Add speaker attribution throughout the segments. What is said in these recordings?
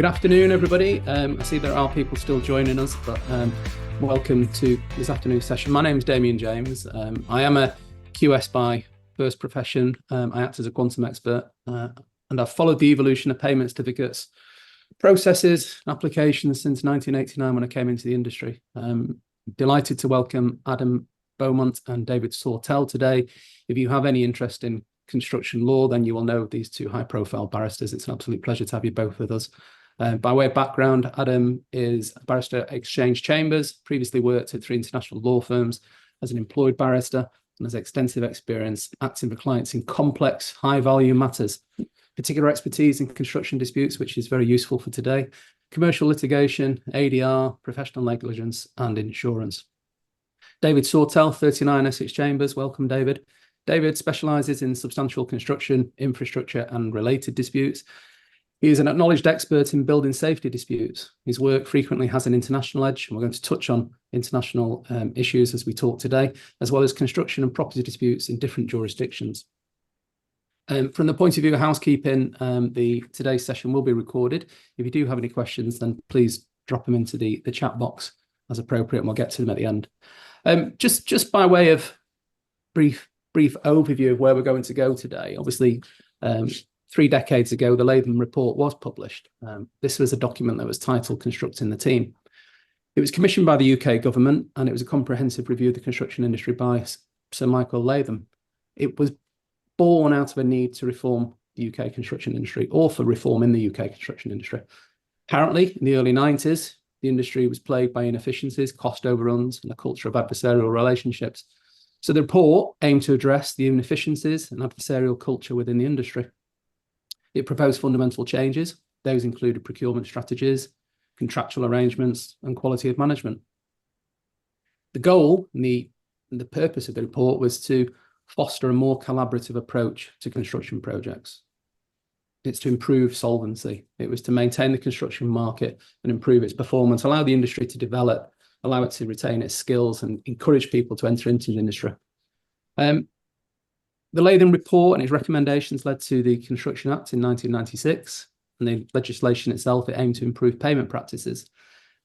Speaker 1: Good afternoon, everybody. I see there are people still joining us, but welcome to this afternoon's session. My name is Damian James. I am a QS by first profession. I act as a quantum expert, and I've followed the evolution of payment certificates, processes, applications since 1989 when I came into the industry. Delighted to welcome Adam Beaumont and David Sawtell today. If you have any interest in construction law, then you will know these two high-profile barristers. It's an absolute pleasure to have you both with us. By way of background, Adam is a barrister at Exchange Chambers, previously worked at 3 international law firms as an employed barrister, and has extensive experience acting for clients in complex, high-value matters, particular expertise in construction disputes, which is very useful for today, commercial litigation, ADR, professional negligence, and insurance. David Sawtell, 39 Essex Chambers. Welcome, David. David specialises in substantial construction, infrastructure, and related disputes. He is an acknowledged expert in building safety disputes. His work frequently has an international edge, and we're going to touch on international issues as we talk today, as well as construction and property disputes in different jurisdictions. From the point of view of housekeeping, today's session will be recorded. If you do have any questions, then please drop them into the chat box as appropriate, and we'll get to them at the end. Just by way of brief overview of where we're going to go today, obviously, 3 decades ago, the Latham report was published. This was a document that was titled Constructing the Team. It was commissioned by the UK government, and it was a comprehensive review of the construction industry by Sir Michael Latham. It was born out of a need to reform the UK construction industry, or for reform in the UK construction industry. Apparently, in the early 90s, the industry was plagued by inefficiencies, cost overruns, and a culture of adversarial relationships. So the report aimed to address the inefficiencies and adversarial culture within the industry. It proposed fundamental changes. Those included procurement strategies, contractual arrangements, and quality of management. The goal and the purpose of the report was to foster a more collaborative approach to construction projects. It's to improve solvency. It was to maintain the construction market and improve its performance, allow the industry to develop, allow it to retain its skills, and encourage people to enter into the industry. The Latham report and its recommendations led to the Construction Act in 1996, and the legislation itself, it aimed to improve payment practices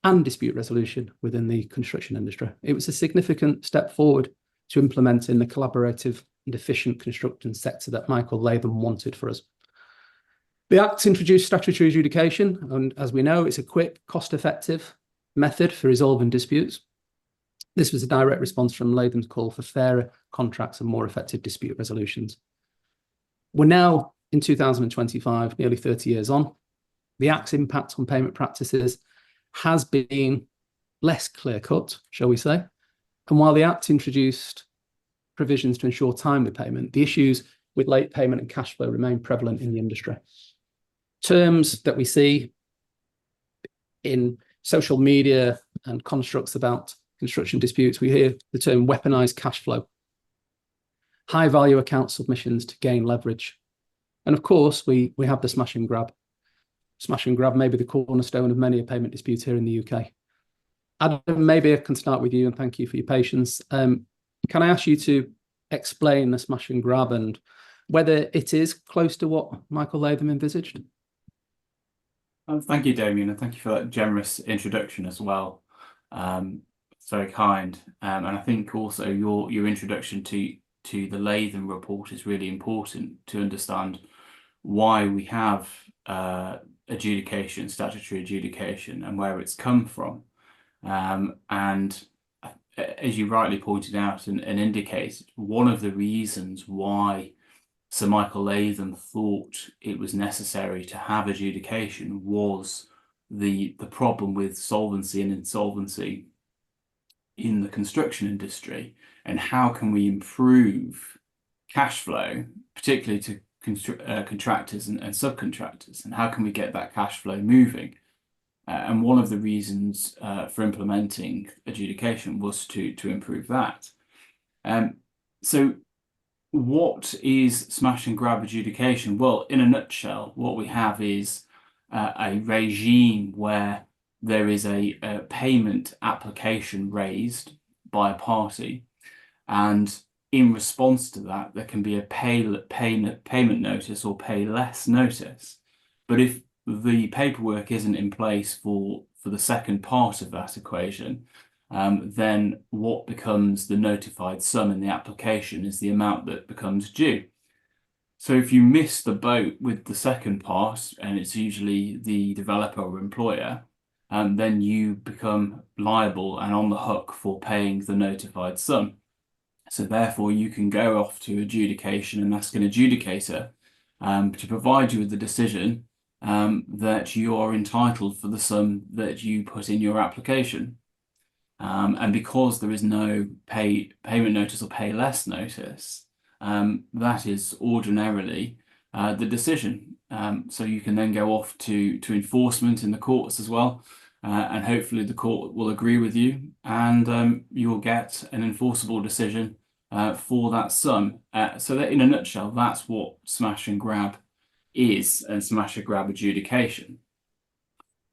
Speaker 1: and dispute resolution within the construction industry. It was a significant step forward to implementing the collaborative and efficient construction sector that Michael Latham wanted for us. The Act introduced statutory adjudication, and as we know, it's a quick, cost-effective method for resolving disputes. This was a direct response from Latham's call for fairer contracts and more effective dispute resolutions. We're now in 2025, nearly 30 years on. The Act's impact on payment practices has been less clear-cut, shall we say. And while the Act introduced provisions to ensure timely payment, the issues with late payment and cash flow remain prevalent in the industry. Terms that we see in social media and constructs about construction disputes, we hear the term weaponized cash flow, high value account submissions to gain leverage. And of course, we have the smash and grab. Smash and grab may be the cornerstone of many a payment dispute here in the UK. Adam, maybe I can start with you, and thank you for your patience. Can I ask you to explain the smash and grab and whether it is close to what Michael Latham envisaged?
Speaker 2: Thank you, Damian, and thank you for that generous introduction as well. It's very kind, and I think also your introduction to the Latham report is really important to understand why we have adjudication, statutory adjudication, and where it's come from. And as you rightly pointed out and indicated, one of the reasons why Sir Michael Latham thought it was necessary to have adjudication was the problem with solvency and insolvency in the construction industry, and how can we improve cash flow, particularly to contractors and subcontractors, and how can we get that cash flow moving? And one of the reasons for implementing adjudication was to improve that. So what is smash and grab adjudication? Well, in a nutshell, what we have is a regime where there is a payment application raised by a party, and in response to that, there can be a payment notice or pay less notice. But if the paperwork isn't in place for the second part of that equation, then what becomes the notified sum in the application is the amount that becomes due. So if you miss the boat with the second part, and it's usually the developer or employer, then you become liable and on the hook for paying the notified sum. So therefore, you can go off to adjudication and ask an adjudicator to provide you with the decision that you are entitled for the sum that you put in your application. And because there is no payment notice or pay less notice, that is ordinarily the decision. So you can then go off to enforcement in the courts as well, and hopefully the court will agree with you, and you'll get an enforceable decision for that sum. So that, in a nutshell, that's what smash and grab is, and smash and grab adjudication.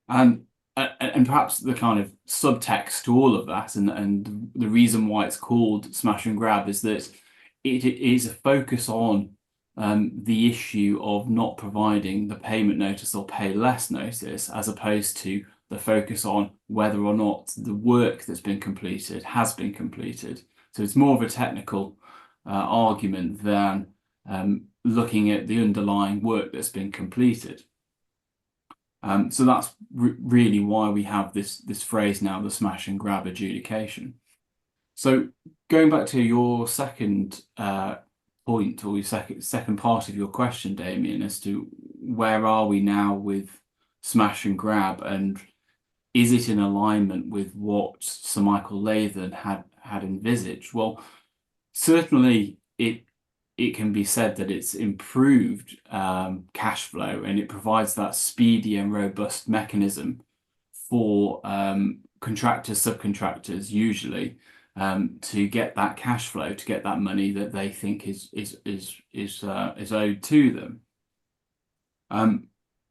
Speaker 2: And perhaps the kind of subtext to all of that, and the reason why it's called smash and grab, is that it is a focus on the issue of not providing the payment notice or pay less notice, as opposed to the focus on whether or not the work that's been completed has been completed. So it's more of a technical argument than looking at the underlying work that's been completed. So that's really why we have this phrase now, the smash and grab adjudication. So going back to your second point, or your second part of your question, Damian, as to where are we now with smash and grab, and is it in alignment with what Sir Michael Latham had envisaged? Well, certainly it can be said that it's improved cash flow, and it provides that speedy and robust mechanism for contractors, subcontractors usually, to get that cash flow, to get that money that they think is owed to them.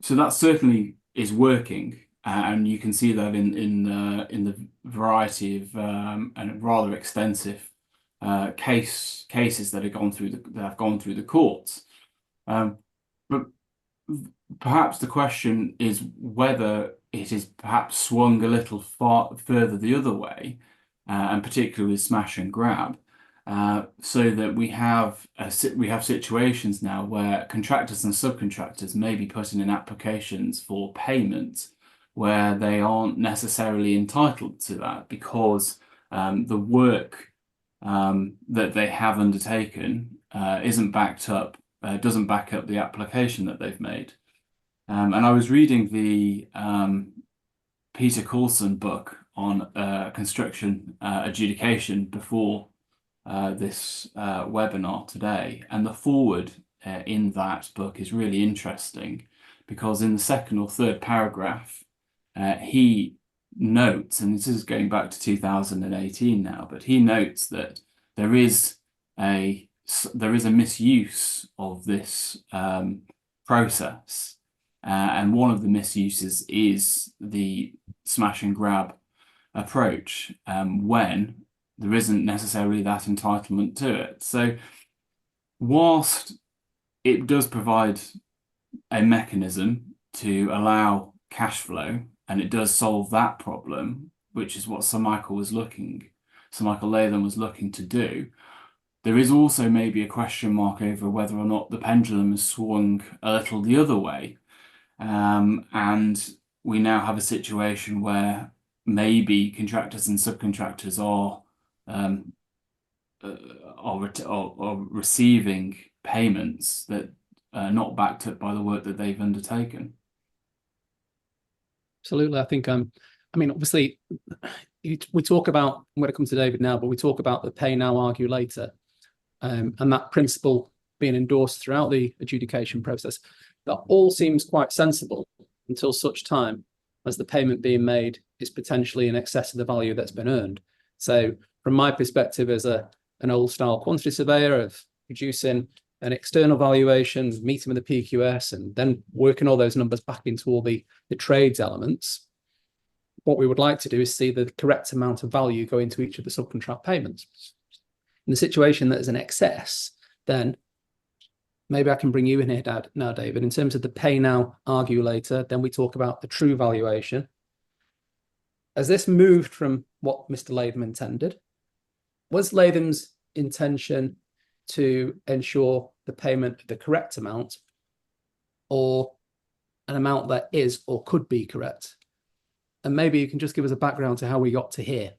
Speaker 2: So that certainly is working, and you can see that in the variety of and rather extensive cases that have gone through the courts. But perhaps the question is whether it is perhaps swung a little far further the other way, and particularly with smash and grab, so that we have situations now where contractors and subcontractors may be putting in applications for payment where they aren't necessarily entitled to that, because the work that they have undertaken doesn't back up the application that they've made. And I was reading the Peter Coulson book on construction adjudication before this webinar today, and the foreword in that book is really interesting, because in the second or third paragraph he notes, and this is going back to 2018 now, but he notes that there is a misuse of this process, and one of the misuses is the smash and grab approach, when there isn't necessarily that entitlement to it. So whilst it does provide a mechanism to allow cash flow, and it does solve that problem, which is what Sir Michael Latham was looking to do, there is also maybe a question mark over whether or not the pendulum has swung a little the other way. And we now have a situation where maybe contractors and subcontractors are receiving payments that are not backed up by the work that they've undertaken.
Speaker 1: Absolutely. I think, I mean, obviously, we talk about, I'm going to come to David now, but we talk about the pay now, argue later, and that principle being endorsed throughout the adjudication process. That all seems quite sensible until such time as the payment being made is potentially in excess of the value that's been earned. So from my perspective as an old style quantity surveyor, of producing an external valuation, meeting with the PQS, and then working all those numbers back into all the trades elements, what we would like to do is see the correct amount of value go into each of the subcontract payments. In the situation that is an excess, then maybe I can bring you in here now, David, in terms of the pay now, argue later, then we talk about the true valuation. Has this moved from what Mr. Latham intended? Was Latham's intention to ensure the payment of the correct amount, or an amount that is or could be correct? And maybe you can just give us a background to how we got to here.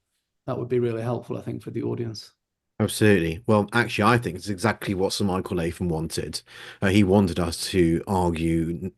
Speaker 1: That would be really helpful, I think, for the audience.
Speaker 3: Absolutely. Well, actually, I think it's exactly what Sir Michael Latham wanted. He wanted us to argue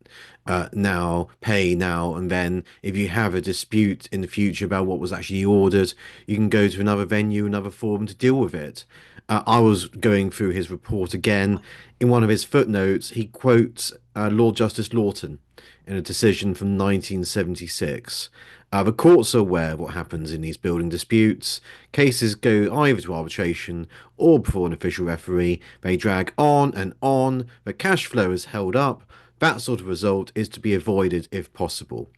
Speaker 3: now, pay now, and then if you have a dispute in the future about what was actually ordered, you can go to another venue, another forum to deal with it. I was going through his report again. In one of his footnotes, he quotes Lord Justice Lawton in a decision from 1976. The courts are aware of what happens in these building disputes. Cases go either to arbitration or before an official referee. They drag on and on. The cash flow is held up. That sort of result is to be avoided if possible.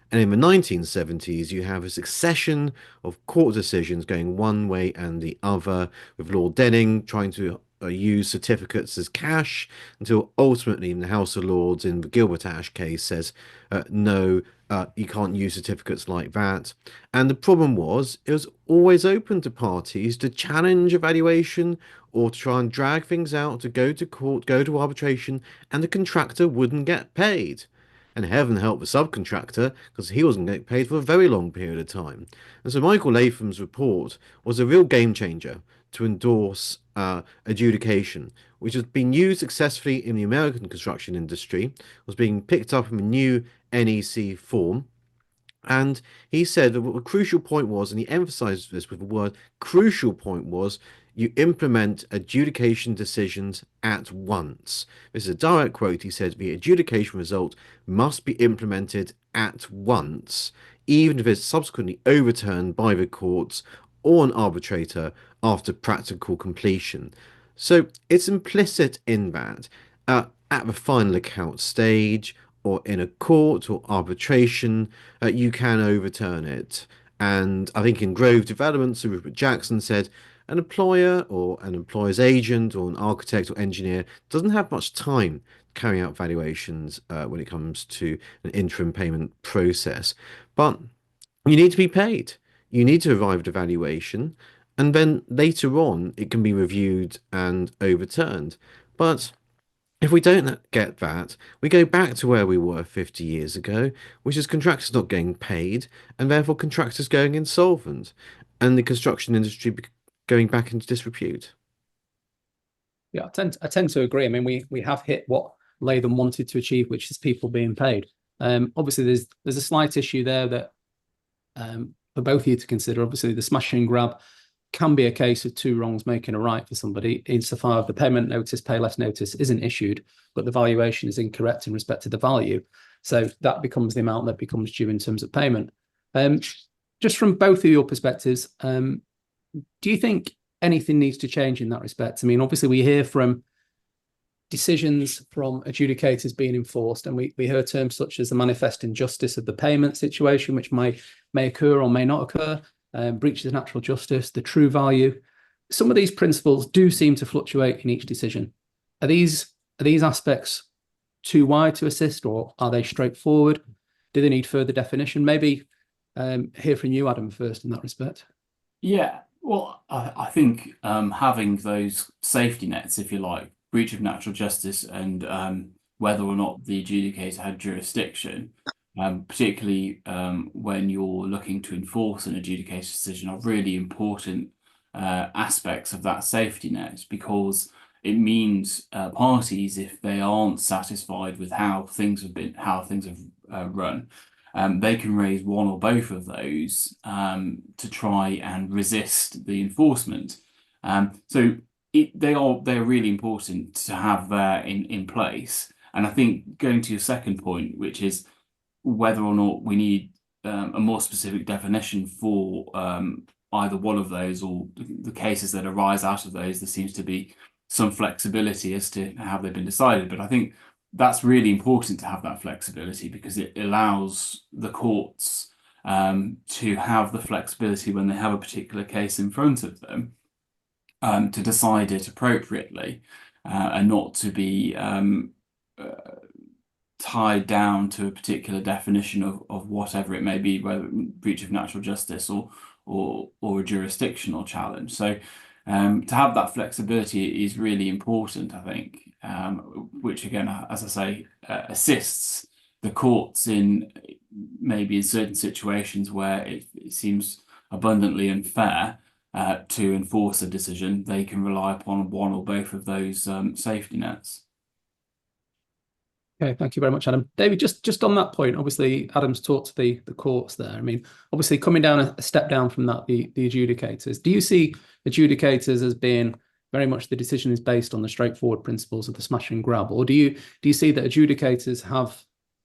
Speaker 3: And in the 1970s, you have a succession of court decisions going one way and the other, with Lord Denning trying to use certificates as cash, until ultimately in the House of Lords in the Gilbert Ash case says, no, you can't use certificates like that. And the problem was, it was always open to parties to challenge a valuation or to try and drag things out, to go to court, go to arbitration, and the contractor wouldn't get paid. And heaven help the subcontractor, because he wasn't getting paid for a very long period of time. And so Michael Latham's report was a real game changer to endorse adjudication, which has been used successfully in the American construction industry, was being picked up in a new NEC form. And he said that what the crucial point was, and he emphasized this with the word crucial point, was you implement adjudication decisions at once. This is a direct quote. He said the adjudication result must be implemented at once, even if it's subsequently overturned by the courts or an arbitrator after practical completion. So it's implicit in that at the final account stage, or in a court or arbitration, you can overturn it. And I think in Grove Development, Sir Rupert Jackson said, an employer or an employer's agent or an architect or engineer doesn't have much time carrying out valuations when it comes to an interim payment process. But you need to be paid. You need to arrive at a valuation, and then later on it can be reviewed and overturned. But if we don't get that, we go back to where we were 50 years ago, which is contractors not getting paid, and therefore contractors going insolvent, and the construction industry going back into disrepute.
Speaker 1: Yeah, I tend to agree. I mean, we have hit what Latham wanted to achieve, which is people being paid. Obviously, there's a slight issue there that for both of you to consider. Obviously, the smash and grab can be a case of two wrongs making a right for somebody, insofar as the payment notice, pay less notice isn't issued, but the valuation is incorrect in respect to the value. So that becomes the amount that becomes due in terms of payment. Just from both of your perspectives, do you think anything needs to change in that respect? I mean, obviously we hear from decisions from adjudicators being enforced, and we hear terms such as the manifest injustice of the payment situation, which may occur or may not occur, breaches of natural justice, the true value. Some of these principles do seem to fluctuate in each decision. Are these aspects too wide to assist, or are they straightforward? Do they need further definition? Maybe hear from you, Adam, first in that respect.
Speaker 2: Yeah, well, I think having those safety nets, if you like, breach of natural justice and whether or not the adjudicator had jurisdiction, particularly when you're looking to enforce an adjudication decision, are really important aspects of that safety net, because it means parties, if they aren't satisfied with how things have run, they can raise one or both of those to try and resist the enforcement. So they're really important to have in place. And I think going to your second point, which is whether or not we need a more specific definition for either one of those or the cases that arise out of those, there seems to be some flexibility as to how they've been decided. But I think that's really important to have that flexibility, because it allows the courts to have the flexibility when they have a particular case in front of them to decide it appropriately. and not to be tied down to a particular definition of whatever it may be, whether breach of natural justice or a jurisdictional challenge. So to have that flexibility is really important, I think, which again, as I say, assists the courts in maybe in certain situations where it seems abundantly unfair to enforce a decision. They can rely upon one or both of those safety nets.
Speaker 1: Okay, thank you very much, Adam. David, just on that point, obviously Adam's talked to the courts there. I mean, obviously coming down a step down from that, the adjudicators. Do you see adjudicators as being very much the decision is based on the straightforward principles of the smash and grab, or do you see that adjudicators have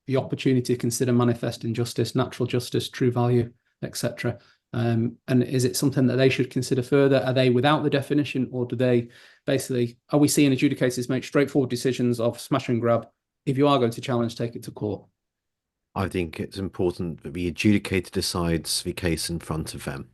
Speaker 1: the opportunity to consider manifest injustice, natural justice, true value, etc.? And is it something that they should consider further? Are they without the definition, or do they basically, are we seeing adjudicators make straightforward decisions of smash and grab? If you are going to challenge, take it to court?
Speaker 3: I think it's important that the adjudicator decides the case in front of them.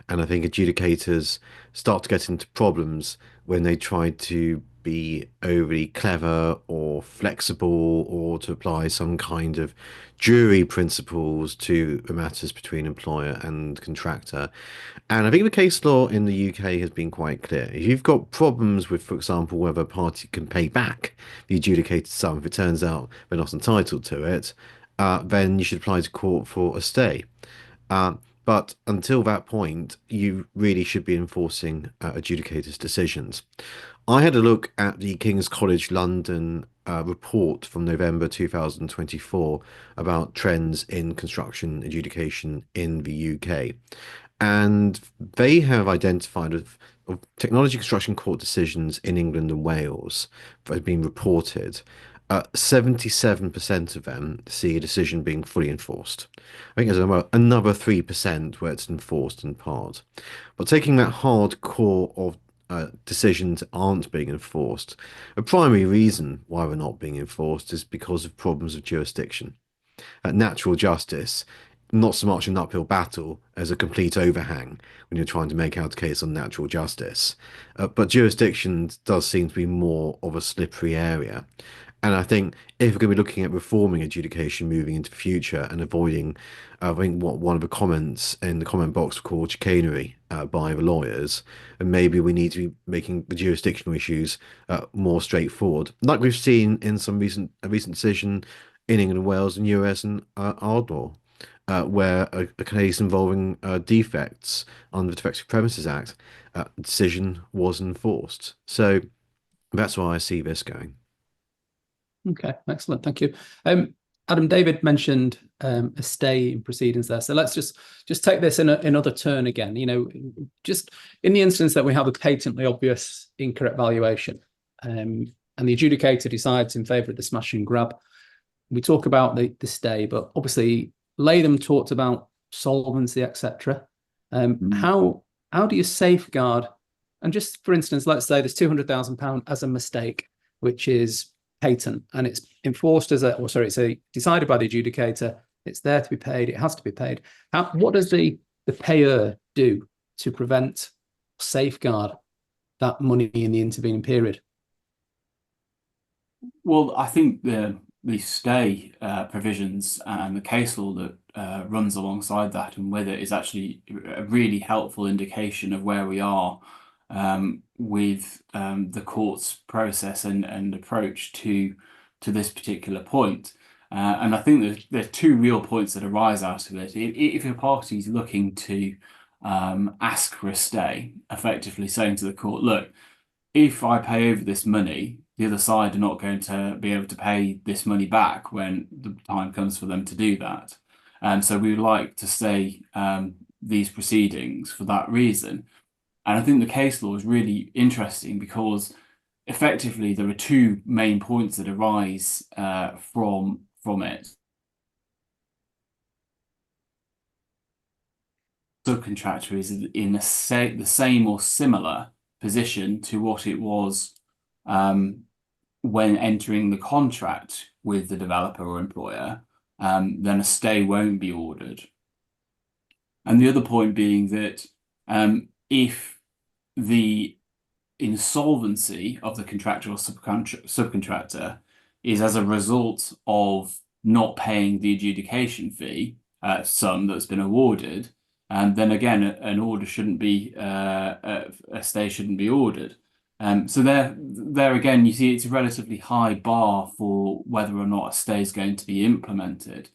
Speaker 3: And I think adjudicators start to get into problems when they try to be overly clever or flexible or to apply some kind of jury principles to the matters between employer and contractor. And I think the case law in the UK has been quite clear. If you've got problems with, for example, whether a party can pay back the adjudicated sum, if it turns out they're not entitled to it, then you should apply to court for a stay. But until that point, you really should be enforcing adjudicators' decisions. I had a look at the King's College London report from November 2024 about trends in construction adjudication in the UK. And they have identified of technology construction court decisions in England and Wales that have been reported. 77% of them see a decision being fully enforced. I think there's another 3% where it's enforced in part. But taking that hard core of decisions aren't being enforced, a primary reason why they're not being enforced is because of problems of jurisdiction. Natural justice, not so much an uphill battle as a complete overhang when you're trying to make out a case on natural justice. But jurisdiction does seem to be more of a slippery area. And I think if we're going to be looking at reforming adjudication moving into the future and avoiding, I think what one of the comments in the comment box called chicanery by the lawyers, and maybe we need to be making the jurisdictional issues more straightforward, like we've seen in some recent decision in England and Wales and US and Ardmore, where a case involving defects under the Defective Premises Act decision was enforced. So that's why I see this going.
Speaker 1: Okay, excellent. Thank you. Adam, David mentioned a stay in proceedings there. So let's just take this in another turn again. You know, just in the instance that we have a patently obvious incorrect valuation, and the adjudicator decides in favour of the smash and grab, we talk about the stay, but obviously Latham talked about solvency, etc. How do you safeguard? And just for instance, let's say there's £200,000 as a mistake, which is patent, and it's enforced as it's decided by the adjudicator. It's there to be paid. It has to be paid. What does the payer do to prevent, safeguard that money in the intervening period?
Speaker 2: Well, I think the stay provisions and the case law that runs alongside that and with it is actually a really helpful indication of where we are with the court's process and approach to this particular point. And I think there's two real points that arise out of it. If a party is looking to ask for a stay, effectively saying to the court, look, if I pay over this money, the other side are not going to be able to pay this money back when the time comes for them to do that. And so we would like to stay these proceedings for that reason. And I think the case law is really interesting because effectively there are two main points that arise from it. Subcontractor is in the same or similar position to what it was when entering the contract with the developer or employer, then a stay won't be ordered. And the other point being that if the insolvency of the contractual subcontractor is as a result of not paying the adjudication fee sum that's been awarded, and then again, an order shouldn't be a stay shouldn't be ordered. So there again, you see it's a relatively high bar for whether or not a stay is going to be implemented.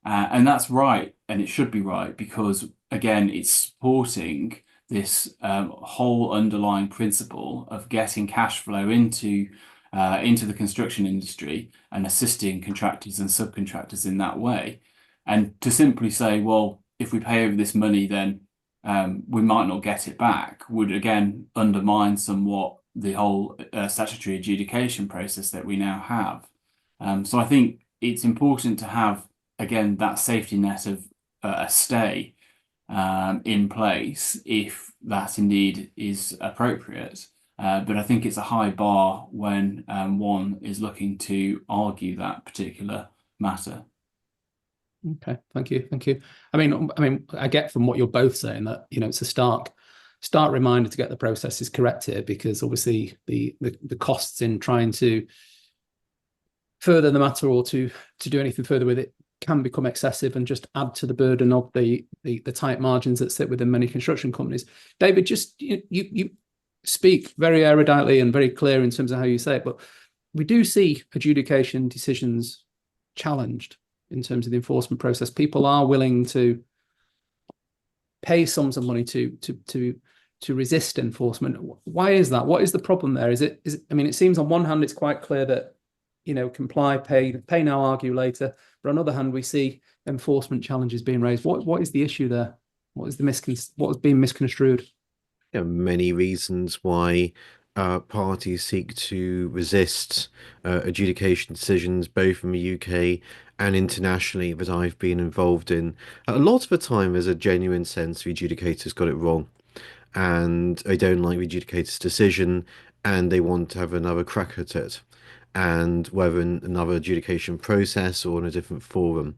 Speaker 2: And that's right, and it should be right, because again, it's supporting this whole underlying principle of getting cash flow into the construction industry and assisting contractors and subcontractors in that way. And to simply say, well, if we pay over this money, then we might not get it back, would again undermine somewhat the whole statutory adjudication process that we now have. So I think it's important to have, again, that safety net of a stay in place if that indeed is appropriate. But I think it's a high bar when one is looking to argue that particular matter.
Speaker 1: Okay, thank you. I mean, I get from what you're both saying that, you know, it's a stark reminder to get the processes corrected, because obviously the costs in trying to further the matter or to do anything further with it can become excessive and just add to the burden of the tight margins that sit within many construction companies. David, just you speak very eruditely and very clear in terms of how you say it, but we do see adjudication decisions challenged in terms of the enforcement process. People are willing to pay sums of money to resist enforcement. Why is that? What is the problem there? Is it? I mean, it seems on one hand it's quite clear that, you know, comply, pay now, argue later. But on the other hand, we see enforcement challenges being raised. What is the issue there? What is being misconstrued?
Speaker 3: There are many reasons why parties seek to resist adjudication decisions, both in the UK and internationally, that I've been involved in. A lot of the time, there's a genuine sense the adjudicators got it wrong, and they don't like the adjudicator's decision, and they want to have another crack at it, and whether in another adjudication process or in a different forum.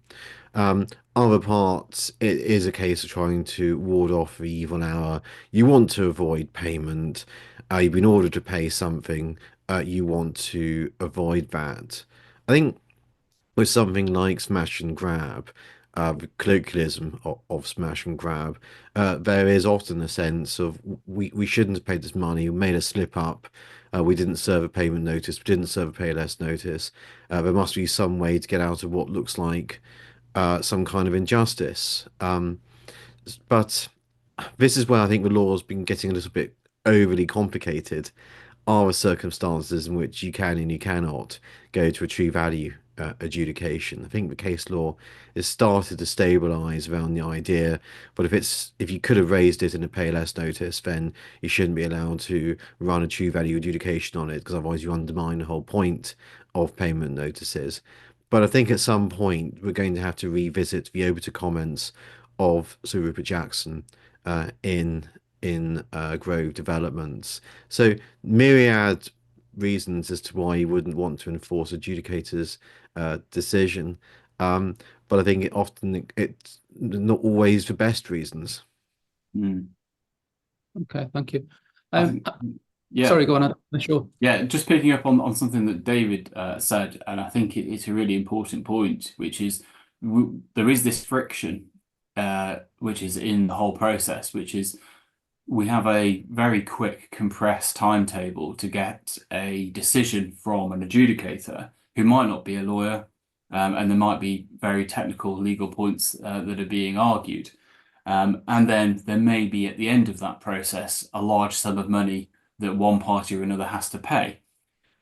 Speaker 3: Other parts, it is a case of trying to ward off the evil hour. You want to avoid payment. You've been ordered to pay something. You want to avoid that. I think with something like smash and grab, the colloquialism of smash and grab, there is often a sense of we shouldn't have paid this money, we made a slip up, we didn't serve a payment notice, we didn't serve a pay less notice. There must be some way to get out of what looks like some kind of injustice. But this is where I think the law's been getting a little bit overly complicated. Are the circumstances in which you can and you cannot go to a true value adjudication? I think the case law has started to stabilise around the idea, but if you could have raised it in a pay less notice, then you shouldn't be allowed to run a true value adjudication on it, because otherwise you undermine the whole point of payment notices. But I think at some point we're going to have to revisit the obiter comments of Sir Rupert Jackson in Grove Developments. So myriad reasons as to why you wouldn't want to enforce adjudicators' decision, but I think it's not always the best reasons.
Speaker 1: Okay, thank you.
Speaker 2: Yeah.
Speaker 1: Sorry, go on. Sure.
Speaker 2: Yeah, just picking up on something that David said, and I think it's a really important point, which is there is this friction, which is in the whole process, which is we have a very quick, compressed timetable to get a decision from an adjudicator who might not be a lawyer, and there might be very technical legal points that are being argued. And then there may be at the end of that process a large sum of money that one party or another has to pay.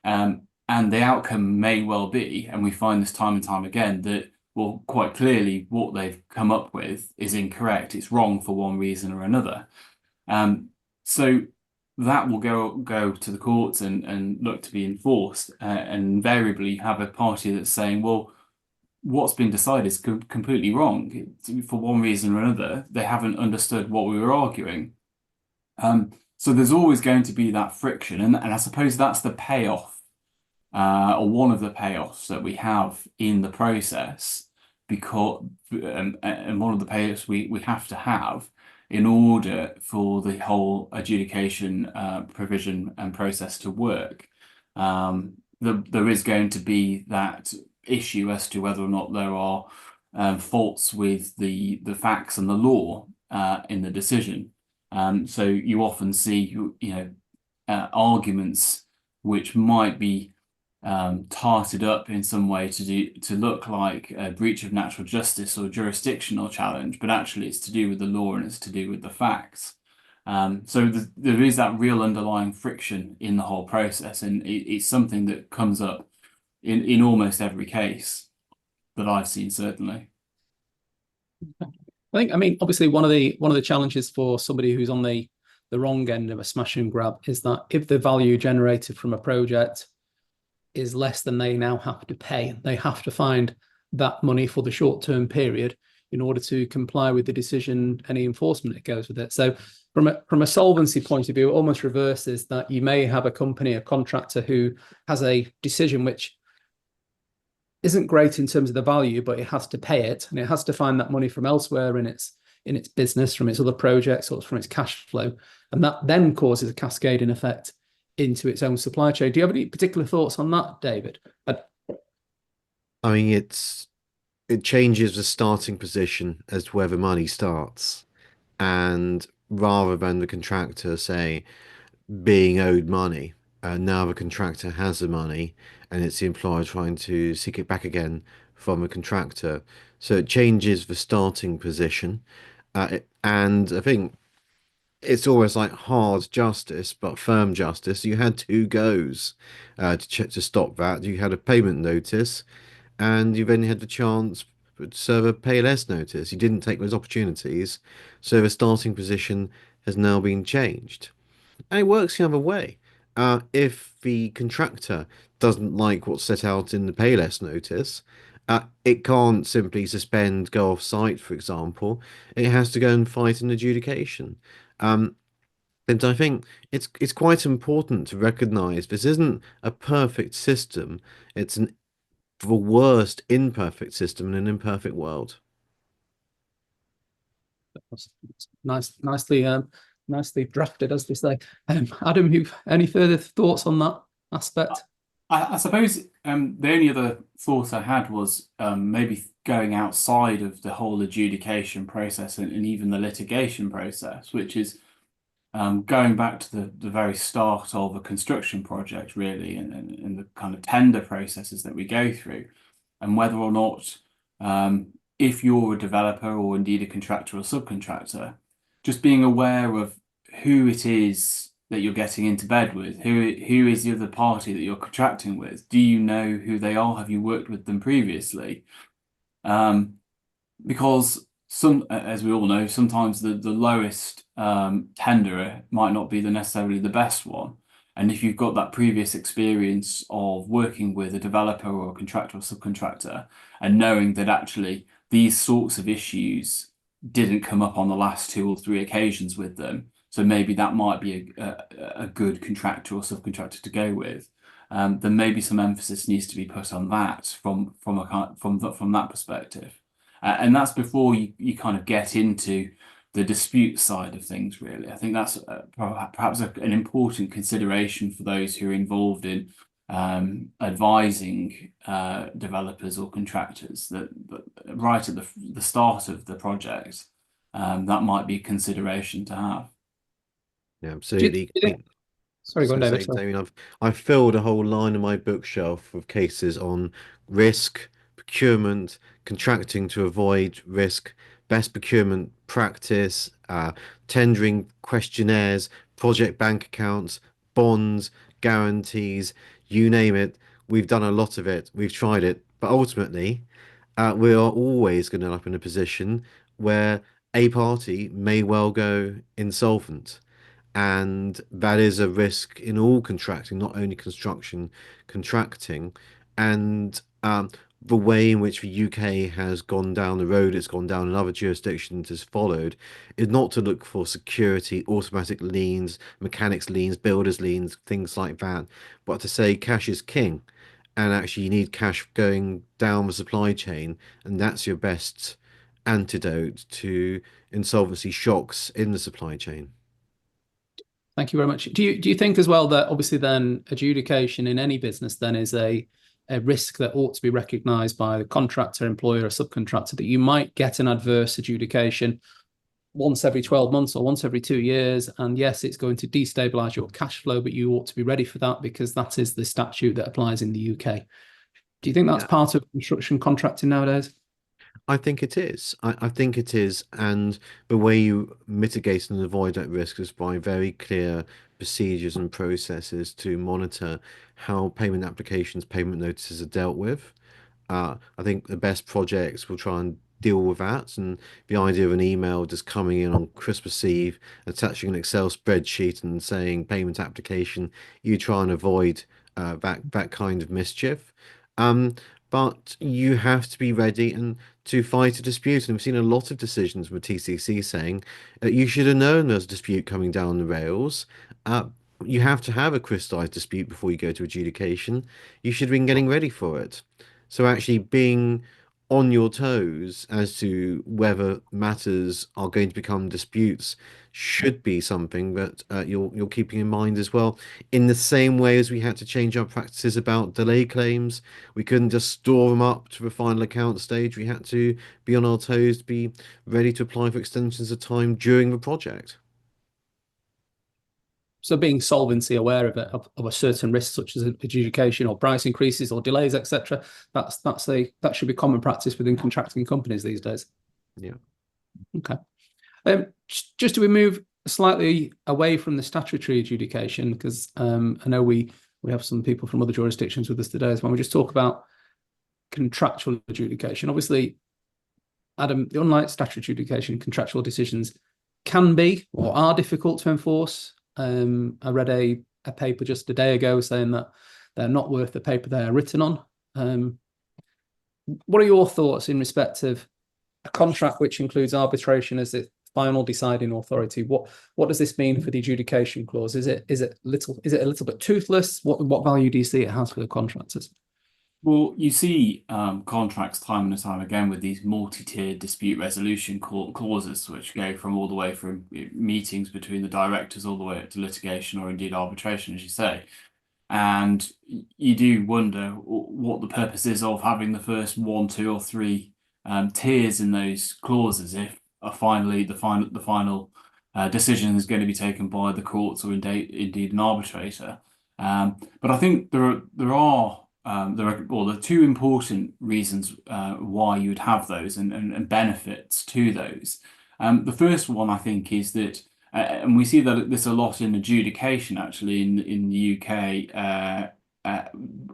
Speaker 2: And the outcome may well be, and we find this time and time again, that, well, quite clearly what they've come up with is incorrect. It's wrong for one reason or another. So that will go to the courts and look to be enforced. And invariably you have a party that's saying, well, what's been decided is completely wrong. For one reason or another, they haven't understood what we were arguing. So there's always going to be that friction, and I suppose that's the payoff, or one of the payoffs that we have in the process, because and one of the payoffs we have to have in order for the whole adjudication provision and process to work. There is going to be that issue as to whether or not there are faults with the facts and the law in the decision. So you often see, arguments which might be tarted up in some way to look like a breach of natural justice or jurisdictional challenge, but actually it's to do with the law and it's to do with the facts. So there is that real underlying friction in the whole process, and it's something that comes up in almost every case that I've seen, certainly.
Speaker 1: I mean, obviously one of the challenges for somebody who's on the wrong end of a smash and grab is that if the value generated from a project is less than they now have to pay, they have to find that money for the short-term period in order to comply with the decision, any enforcement that goes with it. So from a solvency point of view, it almost reverses that. You may have a company, a contractor, who has a decision which isn't great in terms of the value, but it has to pay it, and it has to find that money from elsewhere in its business, from its other projects, or from its cash flow, and that then causes a cascading effect into its own supply chain. Do you have any particular thoughts on that, David?
Speaker 3: I mean, it changes the starting position as to where the money starts, and rather than the contractor say being owed money, now the contractor has the money, and it's the employer trying to seek it back again from the contractor. So it changes the starting position, and I think it's always like hard justice, but firm justice. You had two goes to stop that. You had a payment notice, and you then had the chance to serve a pay less notice. You didn't take those opportunities, so the starting position has now been changed. And it works the other way. If the contractor doesn't like what's set out in the pay less notice, it can't simply suspend, go off site, for example. It has to go and fight an adjudication. Um, and I think it's quite important to recognise this isn't a perfect system. It's the worst imperfect system in an imperfect world.
Speaker 1: Nicely drafted, as they say. Adam, you any further thoughts on that aspect?
Speaker 2: I suppose the only other thought I had was maybe going outside of the whole adjudication process and even the litigation process, which is going back to the very start of a construction project, really, and the kind of tender processes that we go through, and whether or not, if you're a developer or indeed a contractor or subcontractor, just being aware of who it is that you're getting into bed with, who is the other party that you're contracting with. Do you know who they are? Have you worked with them previously? Because as we all know, sometimes the lowest tenderer might not be necessarily the best one. And if you've got that previous experience of working with a developer or a contractor or subcontractor, and knowing that actually these sorts of issues didn't come up on the last 2 or 3 occasions with them, so maybe that might be a good contractor or subcontractor to go with. Then maybe some emphasis needs to be put on that from that perspective. And that's before you kind of get into the dispute side of things, really. I think that's perhaps an important consideration for those who are involved in advising developers or contractors, that right at the start of the project, that might be a consideration to have.
Speaker 3: Yeah, absolutely.
Speaker 1: Sorry, go on, David.
Speaker 3: Damien, I've filled a whole line in my bookshelf with cases on risk, procurement, contracting to avoid risk, best procurement practice, tendering questionnaires, project bank accounts, bonds, guarantees, you name it. We've done a lot of it. We've tried it, but ultimately, we are always going to end up in a position where a party may well go insolvent. And that is a risk in all contracting, not only construction contracting. And the way in which the UK has gone down the road, it's gone down in other jurisdictions, has followed, is not to look for security, automatic liens, mechanics liens, builders liens, things like that, but to say cash is king. And actually, you need cash going down the supply chain, and that's your best antidote to insolvency shocks in the supply chain.
Speaker 1: Thank you very much. Do you think as well that obviously then adjudication in any business then is a risk that ought to be recognised by the contractor, employer, or subcontractor, that you might get an adverse adjudication once every 12 months or once every 2 years, and yes, it's going to destabilise your cash flow, but you ought to be ready for that because that is the statute that applies in the UK. Do you think that's part of construction contracting nowadays?
Speaker 3: I think it is. I think it is. And the way you mitigate and avoid that risk is by very clear procedures and processes to monitor how payment applications, payment notices are dealt with. I think the best projects will try and deal with that. And the idea of an email just coming in on Christmas Eve, attaching an Excel spreadsheet and saying payment application, you try and avoid that kind of mischief. Um, but you have to be ready and to fight a dispute. And we've seen a lot of decisions with TCC saying you should have known there's a dispute coming down the rails. You have to have a crystallized dispute before you go to adjudication. You should have been getting ready for it. So actually being on your toes as to whether matters are going to become disputes should be something that you're keeping in mind as well. In the same way as we had to change our practices about delay claims, we couldn't just store them up to the final account stage. We had to be on our toes to be ready to apply for extensions of time during the project.
Speaker 1: So being solvency aware of it, of a certain risk such as adjudication or price increases or delays, etc. That should be common practice within contracting companies these days.
Speaker 3: Yeah.
Speaker 1: Okay. Just to move slightly away from the statutory adjudication, because I know we have some people from other jurisdictions with us today as well. We just talk about contractual adjudication. Obviously, Adam, unlike statutory adjudication, contractual decisions can be or are difficult to enforce. I read a paper just a day ago saying that they're not worth the paper they are written on. What are your thoughts in respect of a contract which includes arbitration as the final deciding authority? What does this mean for the adjudication clause? Is it a little bit toothless? What value do you see it has for the contractors?
Speaker 2: Well, you see contracts time and time again with these multi-tiered dispute resolution clauses, which go from all the way from meetings between the directors all the way up to litigation or indeed arbitration, as you say. And you do wonder what the purpose is of having the first 1, 2, or 3 tiers in those clauses if finally the final decision is going to be taken by the courts or indeed an arbitrator. But I think there are 2 important reasons why you would have those and benefits to those. The first one, I think, is that, and we see that this a lot in adjudication actually in the UK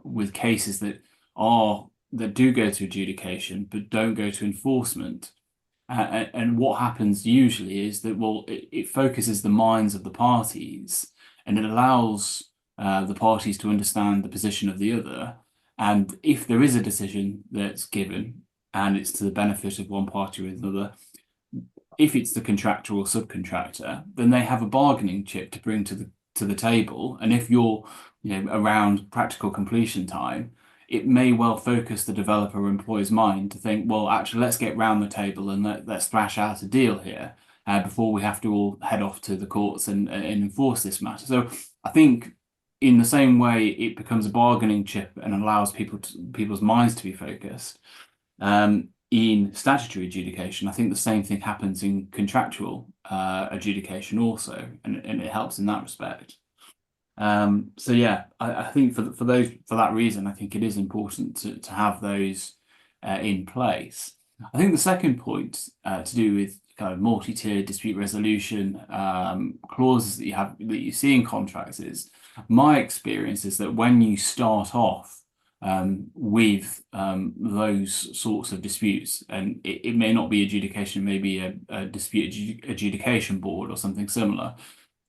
Speaker 2: with cases that do go to adjudication but don't go to enforcement. And what happens usually is that, well, it focuses the minds of the parties and it allows the parties to understand the position of the other. And if there is a decision that's given and it's to the benefit of one party or another, if it's the contractor or subcontractor, then they have a bargaining chip to bring to the table. And if you're around practical completion time, it may well focus the developer or employer's mind to think, well, actually, let's get round the table and let's thrash out a deal here before we have to all head off to the courts and enforce this matter. So I think in the same way, it becomes a bargaining chip and allows people's minds to be focused. In statutory adjudication, I think the same thing happens in contractual adjudication also, and it helps in that respect. So yeah, I think for that reason, I think it is important to have those in place. I think the second point to do with kind of multi-tier dispute resolution clauses that you see in contracts is, my experience is that when you start off with those sorts of disputes, and it may not be adjudication, it may be a dispute adjudication board or something similar,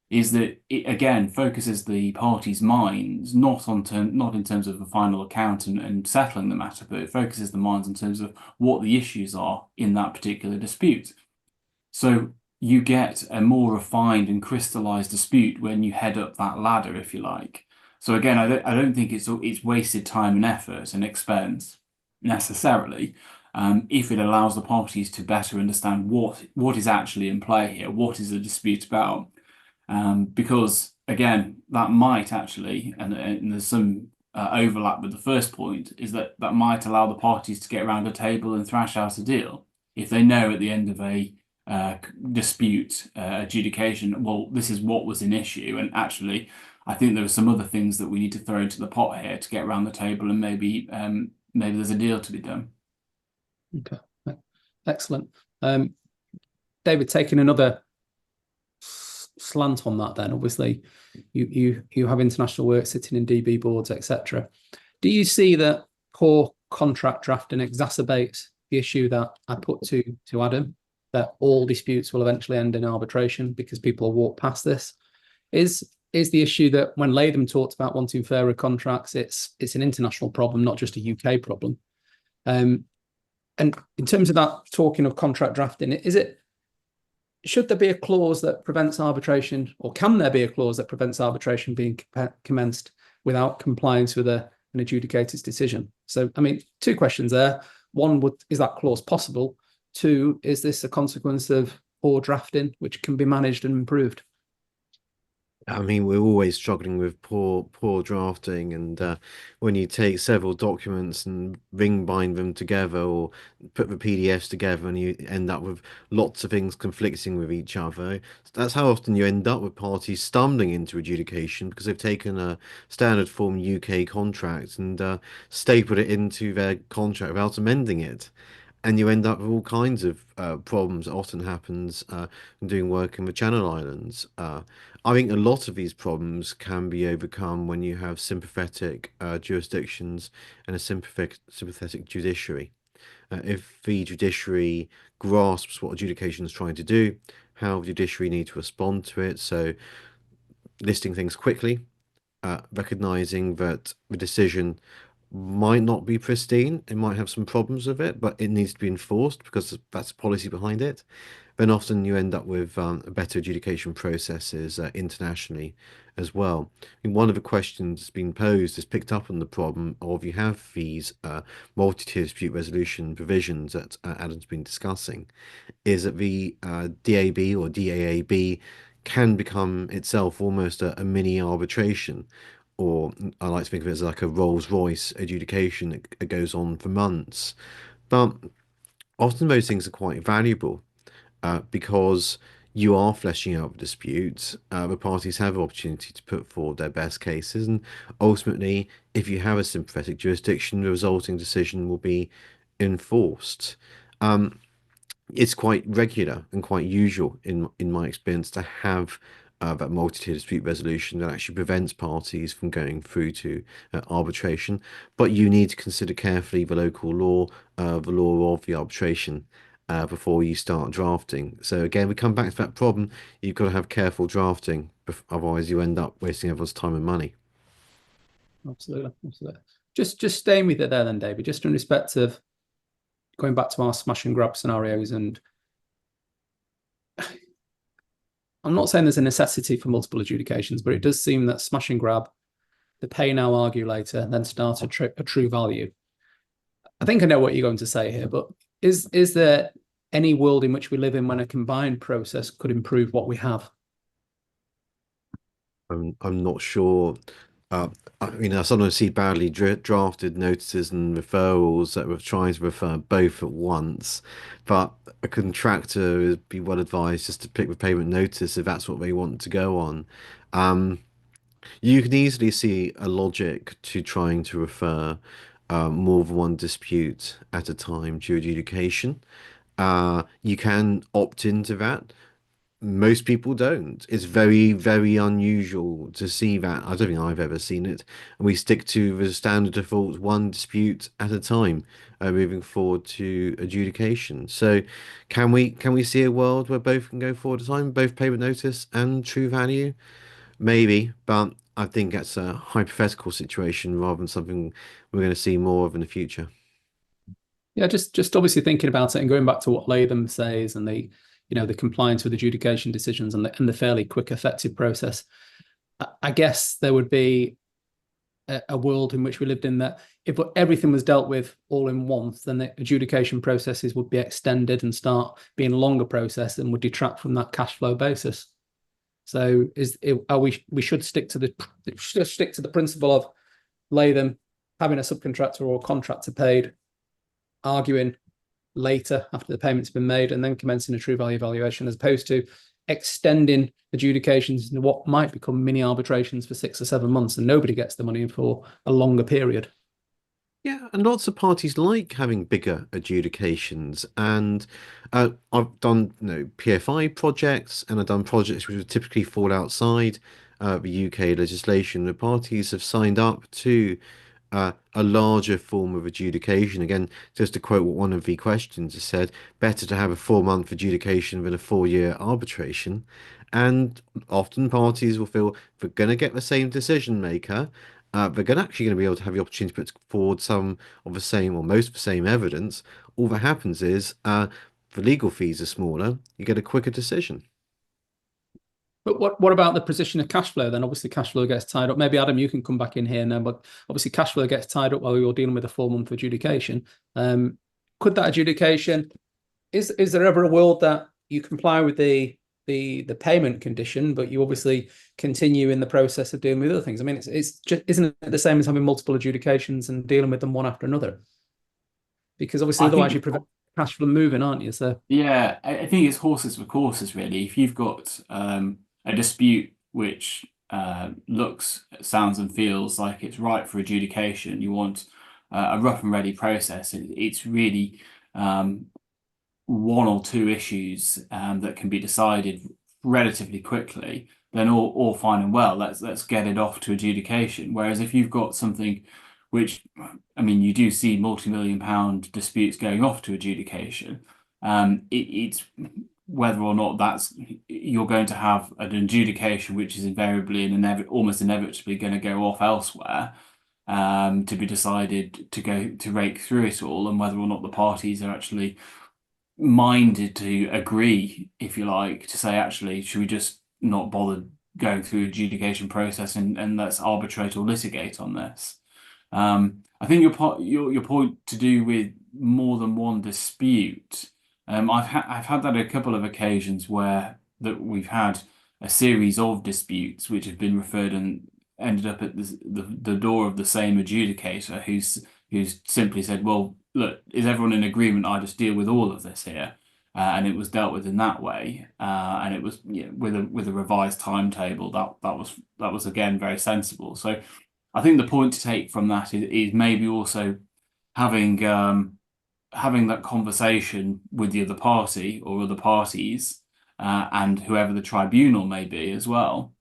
Speaker 2: is that it again focuses the parties' minds not in terms of the final account and settling the matter, but it focuses the minds in terms of what the issues are in that particular dispute. So you get a more refined and crystallized dispute when you head up that ladder, if you like. So again, I don't think it's wasted time and effort and expense necessarily, if it allows the parties to better understand what is actually in play here, what is the dispute about. Because again, that might actually, and there's some overlap with the first point, is that might allow the parties to get around a table and thrash out a deal if they know at the end of a dispute adjudication, well, this is what was an issue, and actually, I think there are some other things that we need to throw into the pot here to get around the table, and maybe there's a deal to be done.
Speaker 1: Okay, excellent. David, taking another slant on that, then obviously you have international work sitting in DB boards, etc. Do you see that poor contract drafting exacerbates the issue that I put to Adam, that all disputes will eventually end in arbitration because people will walk past this? Is the issue that when Latham talked about wanting fairer contracts, it's an international problem, not just a UK problem? And in terms of that, talking of contract drafting, should there be a clause that prevents arbitration, or can there be a clause that prevents arbitration being commenced without compliance with an adjudicator's decision? So, I mean, two questions there. One, is that clause possible? Two, is this a consequence of poor drafting, which can be managed and improved?
Speaker 3: I mean, we're always struggling with poor drafting, and when you take several documents and ring bind them together or put the PDFs together, and you end up with lots of things conflicting with each other, that's how often you end up with parties stumbling into adjudication because they've taken a standard form UK contract and stapled it into their contract without amending it. And you end up with all kinds of problems. It often happens when doing work in the Channel Islands. I think a lot of these problems can be overcome when you have sympathetic jurisdictions and a sympathetic judiciary. If the judiciary grasps what adjudication is trying to do, how the judiciary need to respond to it, so listing things quickly, recognizing that the decision might not be pristine, it might have some problems with it, but it needs to be enforced because that's policy behind it, then often you end up with better adjudication processes internationally as well. I mean, one of the questions that's been posed is picked up on the problem of you have these multi-tier dispute resolution provisions that Adam's been discussing, is that the DAB or DAAB can become itself almost a mini arbitration, or I like to think of it as like a Rolls-Royce adjudication that goes on for months. But often those things are quite valuable because you are fleshing out disputes. The parties have an opportunity to put forward their best cases, and ultimately, if you have a sympathetic jurisdiction, the resulting decision will be enforced. It's quite regular and quite usual in my experience to have that multi-tier dispute resolution that actually prevents parties from going through to arbitration. But you need to consider carefully the local law, the law of the arbitration, before you start drafting. So again, we come back to that problem. You've got to have careful drafting, otherwise you end up wasting everyone's time and money.
Speaker 1: Absolutely, absolutely. Just staying with it there then, David, just in respect of going back to our smash and grab scenarios, and I'm not saying there's a necessity for multiple adjudications, but it does seem that smash and grab, the pay now, argue later, then start a true value. I think I know what you're going to say here, but is there any world in which we live in when a combined process could improve what we have?
Speaker 3: I'm not sure. I sometimes see badly drafted notices and referrals that were trying to refer both at once, but a contractor would be well advised just to pick the payment notice if that's what they want to go on. You can easily see a logic to trying to refer more than one dispute at a time to adjudication. You can opt into that. Most people don't. It's very, very unusual to see that. I don't think I've ever seen it. And we stick to the standard default, one dispute at a time, moving forward to adjudication. So can we see a world where both can go forward at a time, both payment notice and true value? Maybe, but I think that's a hypothetical situation rather than something we're going to see more of in the future.
Speaker 1: Yeah, just obviously thinking about it and going back to what Latham says, and the compliance with adjudication decisions, and the fairly quick, effective process. I guess there would be a world in which we lived in that if everything was dealt with all in once, then the adjudication processes would be extended and start being a longer process and would detract from that cash flow basis. So we should stick to the principle of Latham having a subcontractor or contractor paid, arguing later after the payment's been made, and then commencing a true value valuation, as opposed to extending adjudications into what might become mini arbitrations for 6 or 7 months, and nobody gets the money for a longer period.
Speaker 3: Yeah, and lots of parties like having bigger adjudications. And I've done, PFI projects, and I've done projects which would typically fall outside the UK legislation. The parties have signed up to a larger form of adjudication. Again, just to quote what one of the questions has said, better to have a 4-month adjudication than a 4-year arbitration. And often parties will feel they're going to get the same decision maker. They're actually going to be able to have the opportunity to put forward some of the same or most of the same evidence. All that happens is the legal fees are smaller. You get a quicker decision.
Speaker 1: But what about the position of cash flow then? Obviously, cash flow gets tied up. Maybe Adam, you can come back in here now. But obviously, cash flow gets tied up while you're dealing with a 4-month adjudication. Could that adjudication? Is there ever a world that you comply with the payment condition, but you obviously continue in the process of dealing with other things? I mean, it's just, isn't it the same as having multiple adjudications and dealing with them one after another? Because obviously, otherwise you prevent cash from moving, aren't you? So
Speaker 2: yeah, I think it's horses for courses, really. If you've got a dispute which looks, sounds, and feels like it's right for adjudication, you want a rough and ready process. It's really one or two issues that can be decided relatively quickly, then all fine and well. Let's get it off to adjudication. Whereas if you've got something which, I mean, you do see multi-million-pound disputes going off to adjudication, it's whether or not you're going to have an adjudication which is invariably and almost inevitably going to go off elsewhere to be decided to rake through it all, and whether or not the parties are actually minded to agree, if you like, to say, actually, should we just not bother going through adjudication process and let's arbitrate or litigate on this. I think your point to do with more than one dispute. I've had that a couple of occasions where that we've had a series of disputes which have been referred and ended up at the door of the same adjudicator, who's simply said, well, look, is everyone in agreement? I just deal with all of this here, and it was dealt with in that way, and it was with a revised timetable. That was again very sensible. So I think the point to take from that is maybe also having that conversation with the other party or other parties, and whoever the tribunal may be as well,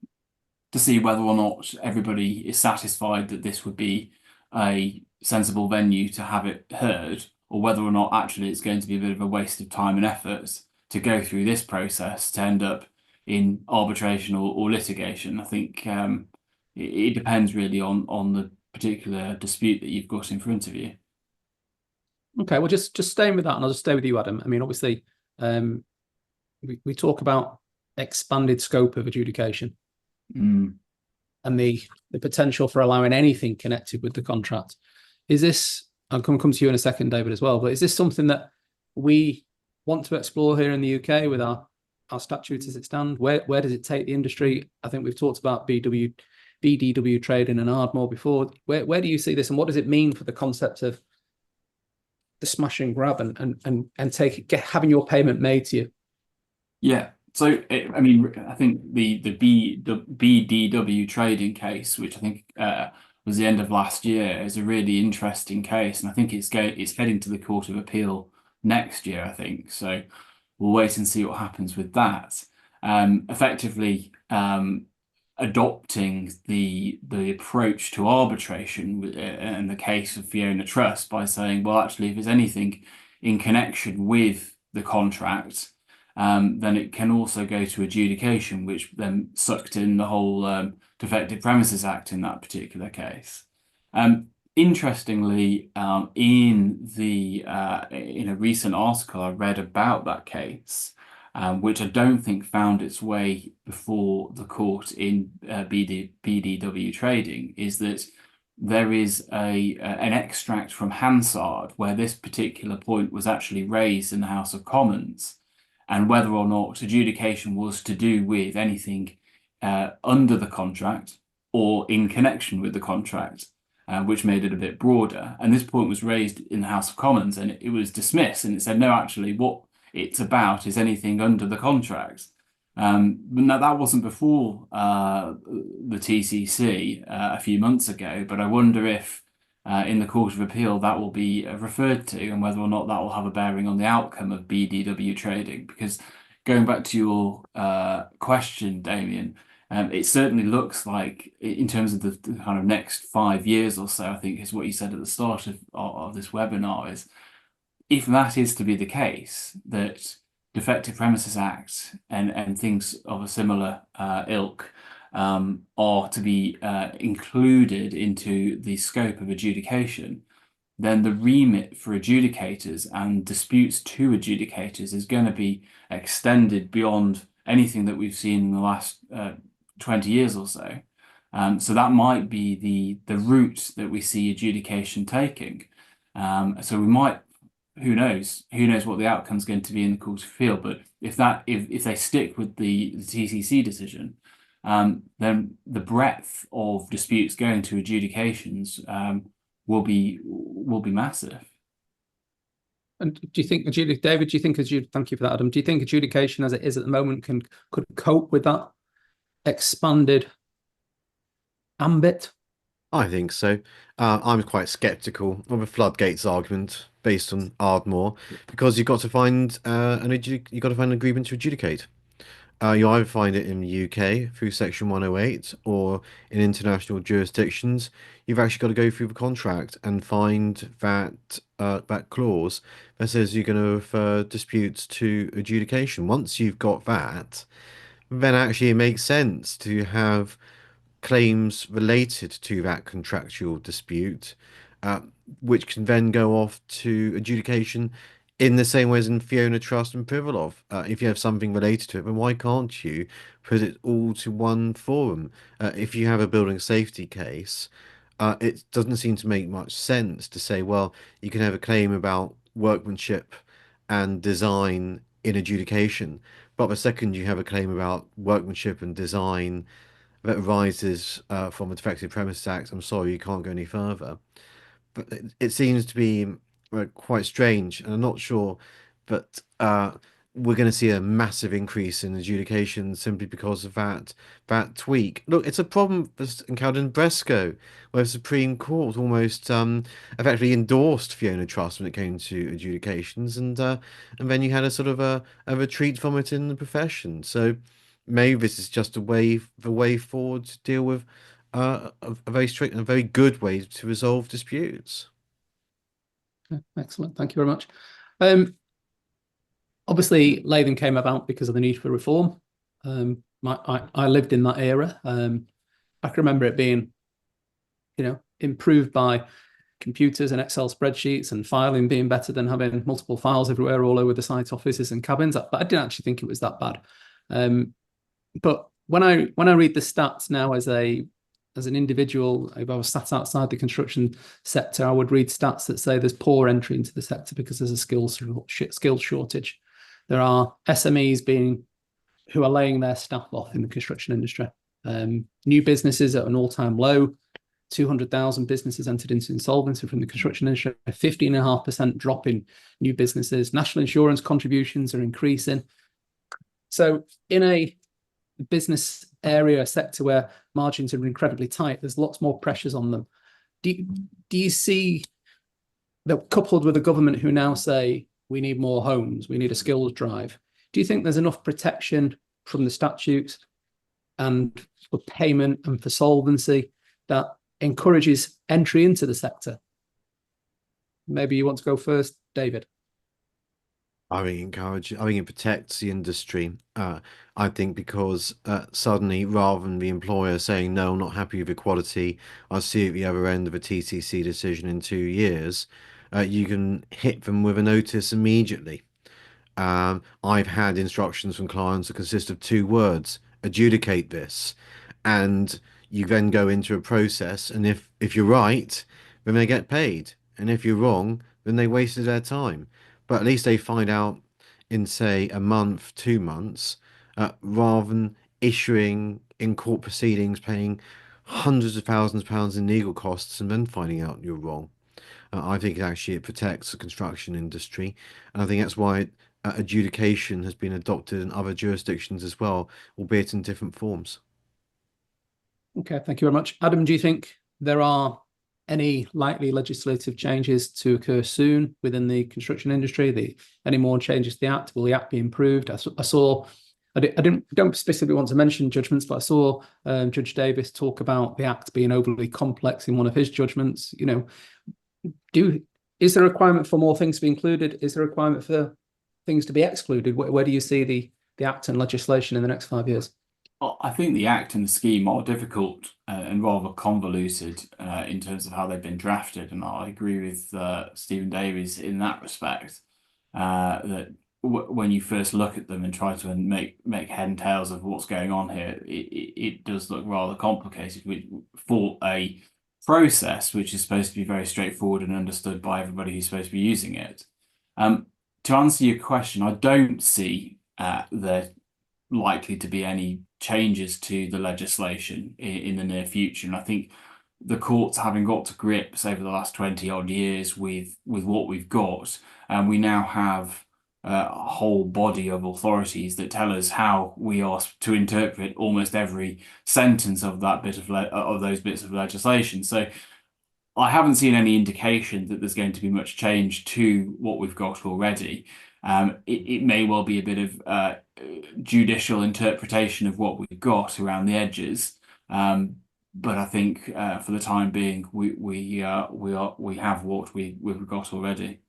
Speaker 2: to see whether or not everybody is satisfied that this would be a sensible venue to have it heard, or whether or not actually it's going to be a bit of a waste of time and effort to go through this process to end up in arbitration or litigation. I think it depends really on the particular dispute that you've got in front of you.
Speaker 1: Okay, well, just staying with that, and I'll just stay with you, Adam. I mean, obviously, we talk about expanded scope of adjudication. And the potential for allowing anything connected with the contract. Is this, I'll come to you in a second, David, as well, but is this something that we want to explore here in the UK with our statutes as it stand? Where does it take the industry? I think we've talked about BDW trading and Ardmore before. Where do you see this, and what does it mean for the concept of the smash and grab and having your payment made to you?
Speaker 2: Yeah. So, I mean, I think the BDW trading case, which I think was the end of last year, is a really interesting case, and I think it's heading to the Court of Appeal next year, I think. So we'll wait and see what happens with that. Effectively, adopting the approach to arbitration in the case of Fiona Trust by saying, well, actually, if there's anything in connection with the contract, then it can also go to adjudication, which then sucked in the whole Defective Premises Act in that particular case. Interestingly, in a recent article I read about that case, which I don't think found its way before the court in BDW trading, is that there is an extract from Hansard where this particular point was actually raised in the House of Commons, and whether or not adjudication was to do with anything under the contract or in connection with the contract, which made it a bit broader. And this point was raised in the House of Commons, and it was dismissed. And it said, no, actually, what it's about is anything under the contract. But now that wasn't before the TCC a few months ago, but I wonder if in the Court of Appeal that will be referred to, and whether or not that will have a bearing on the outcome of BDW trading. Because going back to your question, Damien, it certainly looks like, in terms of the kind of next 5 years or so, I think is what you said at the start of this webinar, is if that is to be the case, that Defective Premises Act and things of a similar ilk are to be included into the scope of adjudication, then the remit for adjudicators and disputes to adjudicators is going to be extended beyond anything that we've seen in the last 20 years or so. So that might be the route that we see adjudication taking. So we might, who knows what the outcome is going to be in the Court of Appeal. But if they stick with the TCC decision, then the breadth of disputes going to adjudications will be massive.
Speaker 1: And do you think, David, thank you for that, Adam, do you think adjudication as it is at the moment could cope with that expanded ambit?
Speaker 3: I think so. I'm quite skeptical of a floodgates argument based on Ardmore, because you've got to find an agreement to adjudicate. You either find it in the UK through Section 108, or in international jurisdictions, you've actually got to go through the contract and find that clause that says you're going to refer disputes to adjudication. Once you've got that, then actually it makes sense to have claims related to that contractual dispute, which can then go off to adjudication in the same way as in Fiona Trust and Privilov. If you have something related to it, then why can't you put it all to one forum? If you have a building safety case, it doesn't seem to make much sense to say, well, you can have a claim about workmanship and design in adjudication, but the second you have a claim about workmanship and design that arises from a Defective Premises Act, I'm sorry, you can't go any further. But it seems to be quite strange, and I'm not sure that we're going to see a massive increase in adjudication simply because of that tweak. Look, it's a problem that's encountered in Bresco, where the Supreme Court almost effectively endorsed Fiona Trust when it came to adjudications, and then you had a sort of a retreat from it in the profession. So maybe this is just the way forward to deal with a very strict and a very good way to resolve disputes.
Speaker 1: Excellent, thank you very much. Obviously, Latham came about because of the need for reform. I lived in that era. I can remember it being, improved by computers and Excel spreadsheets, and filing being better than having multiple files everywhere all over the site offices and cabins. But I didn't actually think it was that bad. But when I read the stats now as an individual, if I was sat outside the construction sector, I would read stats that say there's poor entry into the sector because there's a skills shortage. There are SMEs who are laying their staff off in the construction industry. New businesses at an all-time low. 200,000 businesses entered into insolvency from the construction industry. A 15.5% drop in new businesses. National insurance contributions are increasing. So in a business area sector where margins are incredibly tight, there's lots more pressures on them. Do you see that, coupled with a government who now say we need more homes, we need a skills drive, do you think there's enough protection from the statutes and for payment and for solvency that encourages entry into the sector? Maybe you want to go first, David.
Speaker 3: I think it protects the industry. I think because suddenly, rather than the employer saying, no, I'm not happy with equality, I'll see you at the other end of a TCC decision in 2 years, you can hit them with a notice immediately. I've had instructions from clients that consist of 2 words: adjudicate this. And you then go into a process, and if if you're right, then they get paid, and if you're wrong, then they wasted their time. But at least they find out in, say, a month, 2 months, rather than issuing in court proceedings, paying hundreds of thousands of pounds in legal costs, and then finding out you're wrong. I think actually it protects the construction industry, and I think that's why adjudication has been adopted in other jurisdictions as well, albeit in different forms.
Speaker 1: Okay, thank you very much. Adam, do you think there are any likely legislative changes to occur soon within the construction industry? Any more changes to the Act? Will the Act be improved? I don't specifically want to mention judgments, but I saw Judge Davis talk about the Act being overly complex in one of his judgments. Is there a requirement for more things to be included? Is there a requirement for things to be excluded? Where do you see the Act and legislation in the next 5 years?
Speaker 2: Well, I think the Act and the scheme are difficult and rather convoluted in terms of how they've been drafted, and I agree with Stephen Davies in that respect. That when you first look at them and try to make head and tails of what's going on here, it does look rather complicated for a process which is supposed to be very straightforward and understood by everybody who's supposed to be using it. To answer your question, I don't see there likely to be any changes to the legislation in the near future, and I think the courts, having got to grips over the last 20 odd years with what we've got, and we now have a whole body of authorities that tell us how we are to interpret almost every sentence of that bit of those bits of legislation. So I haven't seen any indication that there's going to be much change to what we've got already. It may well be a bit of judicial interpretation of what we've got around the edges, but I think for the time being, we have what we've got already.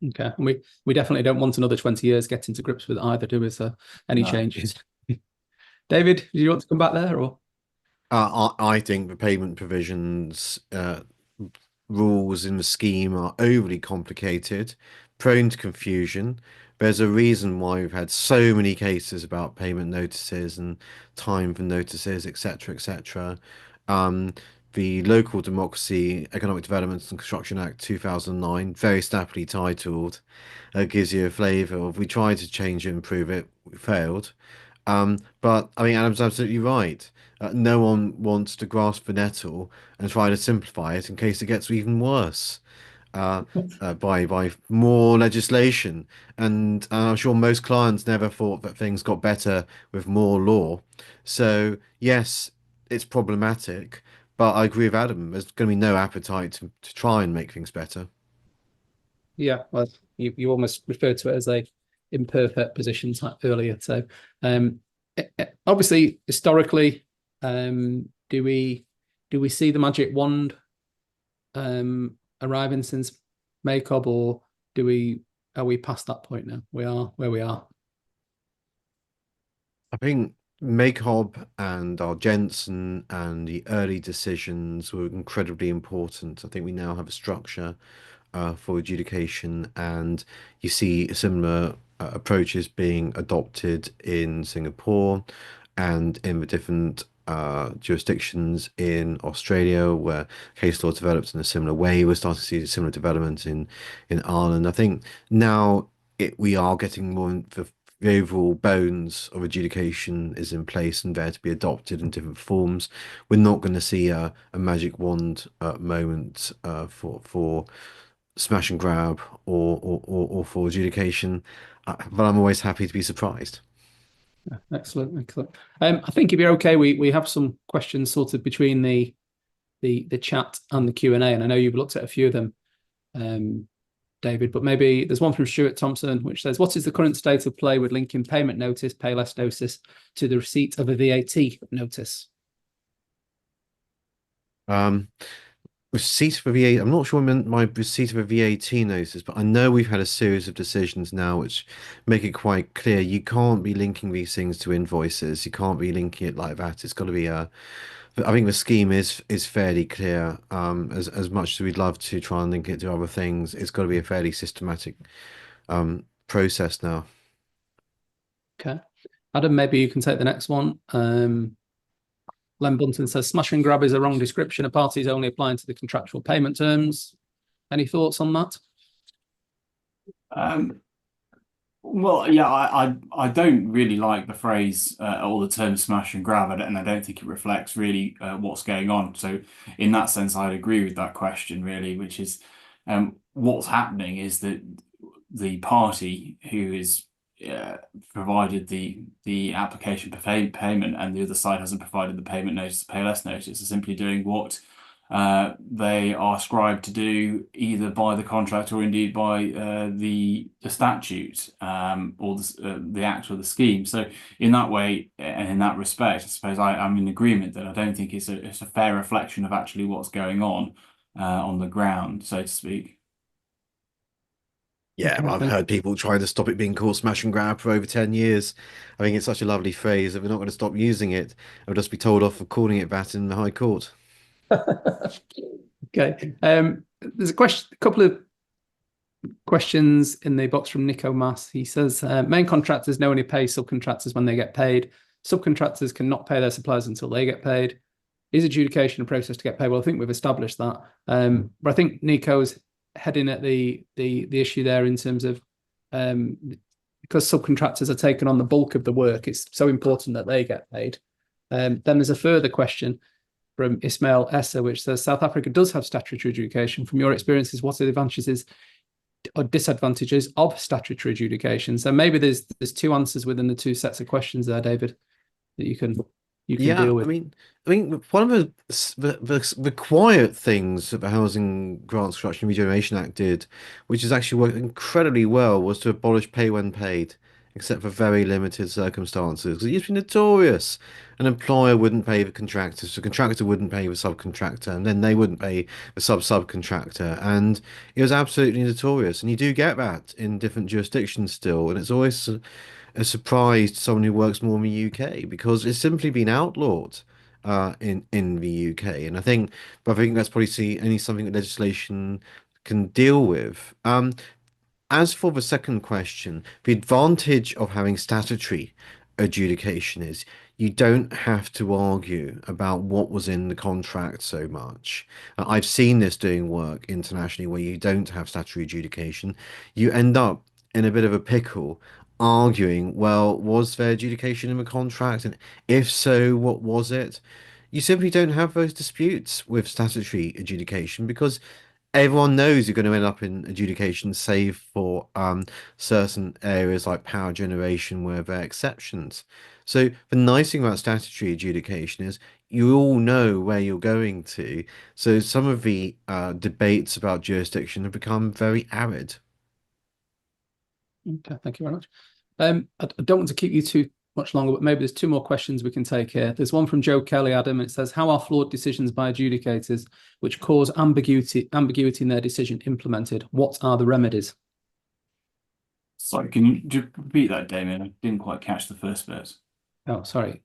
Speaker 1: Okay, and we definitely don't want another 20 years getting to grips with either, do we? So any changes? David, do you want to come back there, or?
Speaker 3: I think the payment provisions rules in the scheme are overly complicated, prone to confusion. There's a reason why we've had so many cases about payment notices and time for notices, etc., etc. The Local Democracy, Economic Development and Construction Act 2009, very snappily titled, gives you a flavour of we tried to change it, improve it, we failed. But I mean, Adam's absolutely right. No one wants to grasp the nettle and try to simplify it in case it gets even worse by more legislation. And I'm sure most clients never thought that things got better with more law. So yes, it's problematic, but I agree with Adam. There's going to be no appetite to try and make things better.
Speaker 1: Yeah, well, you almost referred to it as a imperfect position type earlier. So obviously, historically, do we see the magic wand arriving since Macob, or are we past that point now? We are where we are.
Speaker 3: I think Macob and our Jensen and the early decisions were incredibly important. I think we now have a structure for adjudication, and you see similar approaches being adopted in Singapore and in the different jurisdictions in Australia, where case law develops in a similar way. We're starting to see similar developments in Ireland. I think now we are getting more in the overall bones of adjudication is in place and there to be adopted in different forms. We're not going to see a magic wand moment for smash and grab or for adjudication, but I'm always happy to be surprised.
Speaker 1: Excellent. I think if you're okay, we have some questions sorted between the chat and the Q&A, and I know you've looked at a few of them, David, but maybe there's one from Stuart Thompson which says, what is the current state of play with linking payment notice, pay less notice to the receipt of a VAT notice?
Speaker 3: Receipt of a VAT, I'm not sure I meant my receipt of a VAT notice, but I know we've had a series of decisions now which make it quite clear you can't be linking these things to invoices. You can't be linking it like that. It's got to be I think the scheme is fairly clear. As much as we'd love to try and link it to other things, it's got to be a fairly systematic process now.
Speaker 1: Okay. Adam, maybe you can take the next one. Len Bunton says smash and grab is a wrong description. A party is only applying to the contractual payment terms. Any thoughts on that?
Speaker 2: Well, yeah, I don't really like the phrase or the term smash and grab, and I don't think it reflects really what's going on. So, in that sense, I'd agree with that question, really, which is what's happening is that the party who is provided the application for payment and the other side hasn't provided the payment notice, the pay less notice, are simply doing what they are ascribed to do either by the contract or indeed by the statute or the act or the scheme. So in that way and in that respect, I suppose I'm in agreement that I don't think it's a fair reflection of actually what's going on the ground, so to speak.
Speaker 3: Yeah, I've heard people trying to stop it being called smash and grab for over 10 years. I think it's such a lovely phrase that we're not going to stop using it. I'll just be told off for calling it that in the High Court.
Speaker 1: Okay. There's a couple of questions in the box from Nico Mass. He says, main contractors know only pay subcontractors when they get paid. Subcontractors cannot pay their suppliers until they get paid. Is adjudication a process to get paid? Well, I think we've established that. But I think Nico's heading at the issue there in terms of because subcontractors are taking on the bulk of the work, it's so important that they get paid. Then there's a further question from Ismail Essa, which says South Africa does have statutory adjudication. From your experiences, what are the advantages or disadvantages of statutory adjudication? So maybe there's two answers within the two sets of questions there, David, that you can deal with.
Speaker 3: I mean, one of the quiet things that the Housing Grant Construction and Regeneration Act did, which has actually worked incredibly well, was to abolish pay when paid, except for very limited circumstances. It used to be notorious. An employer wouldn't pay the contractor, so the contractor wouldn't pay the subcontractor, and then they wouldn't pay the subcontractor, and it was absolutely notorious. And you do get that in different jurisdictions still, and it's always a surprise to someone who works more in the UK because it's simply been outlawed in the UK, and I think that's probably only something that legislation can deal with. As for the second question, the advantage of having statutory adjudication is you don't have to argue about what was in the contract so much. I've seen this doing work internationally where you don't have statutory adjudication. You end up in a bit of a pickle arguing, well, was there adjudication in the contract? And if so, what was it? You simply don't have those disputes with statutory adjudication because everyone knows you're going to end up in adjudication, save for certain areas like power generation where there are exceptions. So the nice thing about statutory adjudication is you all know where you're going to. So some of the debates about jurisdiction have become very arid.
Speaker 1: Okay, thank you very much. I don't want to keep you too much longer, but maybe there's two more questions we can take here. There's one from Joe Kelly, Adam, and it says, how are flawed decisions by adjudicators which cause ambiguity in their decision implemented? What are the remedies?
Speaker 2: Sorry, can you repeat that, Damien? I didn't quite catch the first bit.
Speaker 1: Oh, sorry.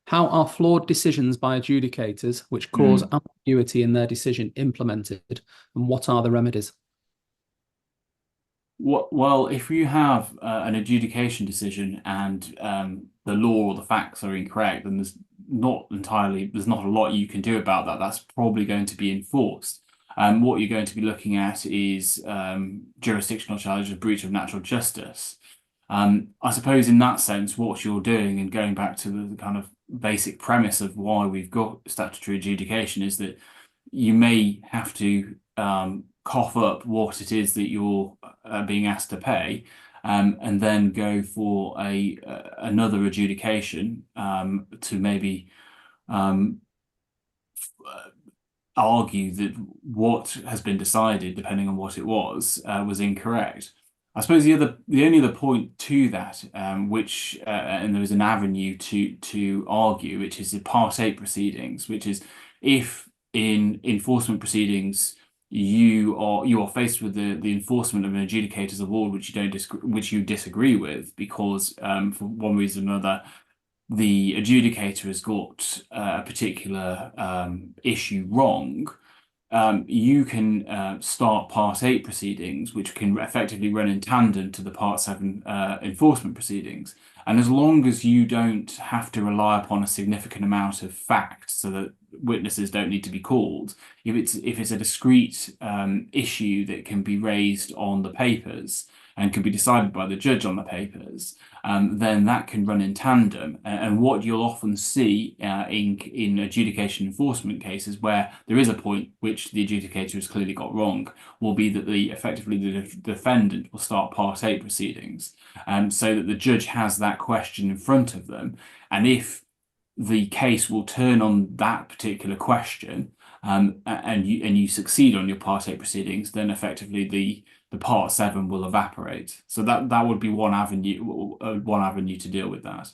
Speaker 1: How are flawed decisions by adjudicators which cause ambiguity in their decision implemented, and what are the remedies?
Speaker 2: Well, if you have an adjudication decision and the law or the facts are incorrect, then there's not a lot you can do about that. That's probably going to be enforced. What you're going to be looking at is jurisdictional charge of breach of natural justice. I suppose in that sense, what you're doing, and going back to the kind of basic premise of why we've got statutory adjudication, is that you may have to cough up what it is that you're being asked to pay, and then go for another adjudication to maybe argue that what has been decided, depending on what it was incorrect. I suppose the only other point to that, which and there is an avenue to argue, which is the Part 8 proceedings, which is if in enforcement proceedings you are faced with the enforcement of an adjudicator's award which you disagree with because for one reason or another the adjudicator has got a particular issue wrong. You can start Part 8 proceedings, which can effectively run in tandem to the Part 7 enforcement proceedings. And as long as you don't have to rely upon a significant amount of facts so that witnesses don't need to be called, if it's a discrete issue that can be raised on the papers and can be decided by the judge on the papers, then that can run in tandem. And what you'll often see in adjudication enforcement cases where there is a point which the adjudicator has clearly got wrong will be that effectively the defendant will start Part 8 proceedings, so that the judge has that question in front of them. And if the case will turn on that particular question, and you succeed on your Part 8 proceedings, then effectively the Part 7 will evaporate. So that would be one avenue to deal with that.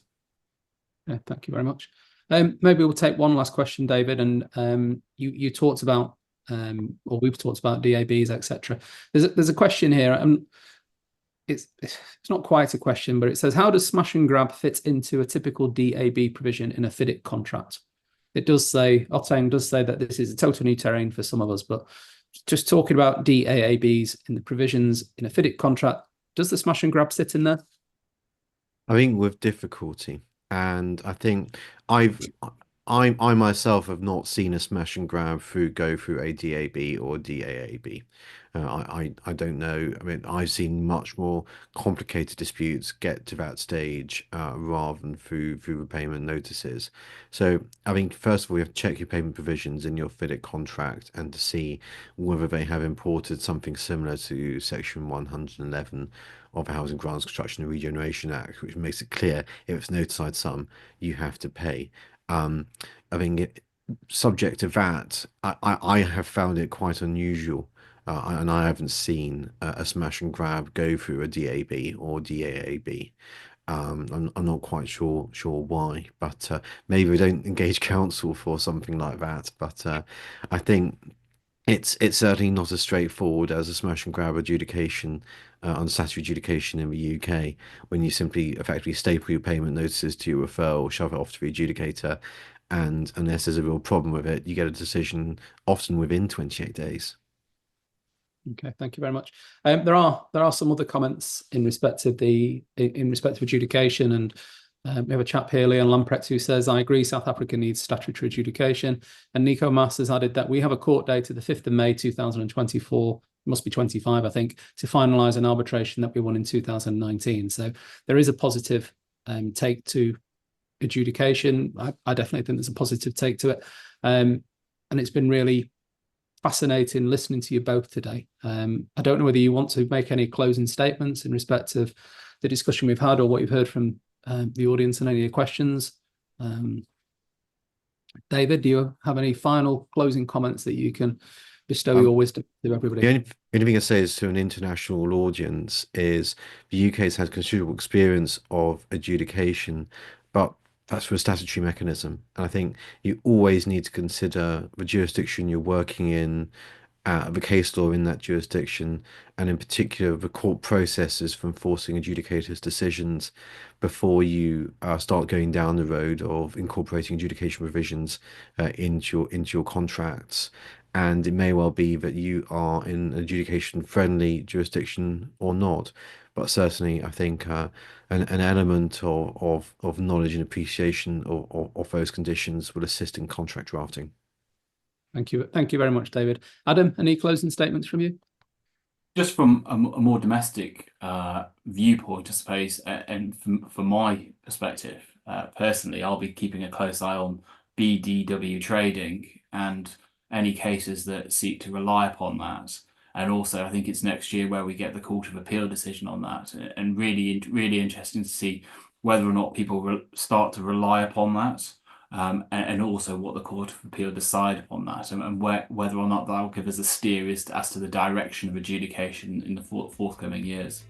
Speaker 1: Yeah, thank you very much. Maybe we'll take one last question, David. And you talked about, or we've talked about DABs, etc. There's a question here, and it's not quite a question, but it says, how does smash and grab fit into a typical DAB provision in a FIDIC contract? It does say, Octane does say that this is a total new terrain for some of us, but just talking about DAABs in the provisions in a FIDIC contract, does the smash and grab sit in there?
Speaker 3: I think with difficulty, and I think I myself have not seen a smash and grab go through a DAB or DAAB. I don't know. I mean, I've seen much more complicated disputes get to that stage rather than through repayment notices. So I think first of all, you have to check your payment provisions in your FIDIC contract and to see whether they have imported something similar to Section 111 of the Housing Grants Construction and Regeneration Act, which makes it clear if it's notified sum, you have to pay. I think subject to that, I have found it quite unusual, and I haven't seen a smash and grab go through a DAB or DAAB. I'm not quite sure why, but maybe we don't engage counsel for something like that. But I think it's certainly not as straightforward as a smash and grab adjudication on statutory adjudication in the UK, when you simply effectively staple your payment notices to your referral, shove it off to the adjudicator, and unless there's a real problem with it, you get a decision often within 28 days.
Speaker 1: Okay, thank you very much. There are some other comments in respect of adjudication, and we have a chap here, Leon Lamprecht, who says, I agree, South Africa needs statutory adjudication. And Nico Mass has added that we have a court date of the 5th of May 2024, must be 25, I think, to finalise an arbitration that we won in 2019. So there is a positive take to adjudication. I definitely think there's a positive take to it. And it's been really fascinating listening to you both today. I don't know whether you want to make any closing statements in respect of the discussion we've had or what you've heard from the audience and any questions. David, do you have any final closing comments that you can bestow your wisdom to everybody?
Speaker 3: The only thing I say is to an international audience is the UK has had considerable experience of adjudication, but that's for a statutory mechanism. And I think you always need to consider the jurisdiction you're working in, the case law in that jurisdiction, and in particular the court processes for enforcing adjudicators' decisions before you start going down the road of incorporating adjudication provisions into your contracts. And it may well be that you are in an adjudication-friendly jurisdiction or not. But certainly, I think an element of knowledge and appreciation of those conditions will assist in contract drafting.
Speaker 1: Thank you very much, David. Adam, any closing statements from you?
Speaker 2: Just from a more domestic viewpoint, I suppose, and from my perspective, personally, I'll be keeping a close eye on BDW trading and any cases that seek to rely upon that. And also, I think it's next year where we get the Court of Appeal decision on that, and really interesting to see whether or not people start to rely upon that, and also what the Court of Appeal decide upon that, and whether or not that will give us a steer as to the direction of adjudication in the forthcoming years.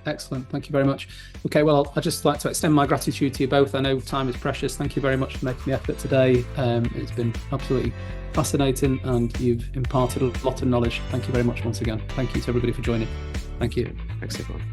Speaker 1: Excellent. Thank you very much. Okay, well, I'd just like to extend my gratitude to you both. I know time is precious. Thank you very much for making the effort today. It's been absolutely fascinating, and you've imparted a lot of knowledge. Thank you very much once again. Thank you to everybody for joining. Thank you.
Speaker 3: Thanks, everyone.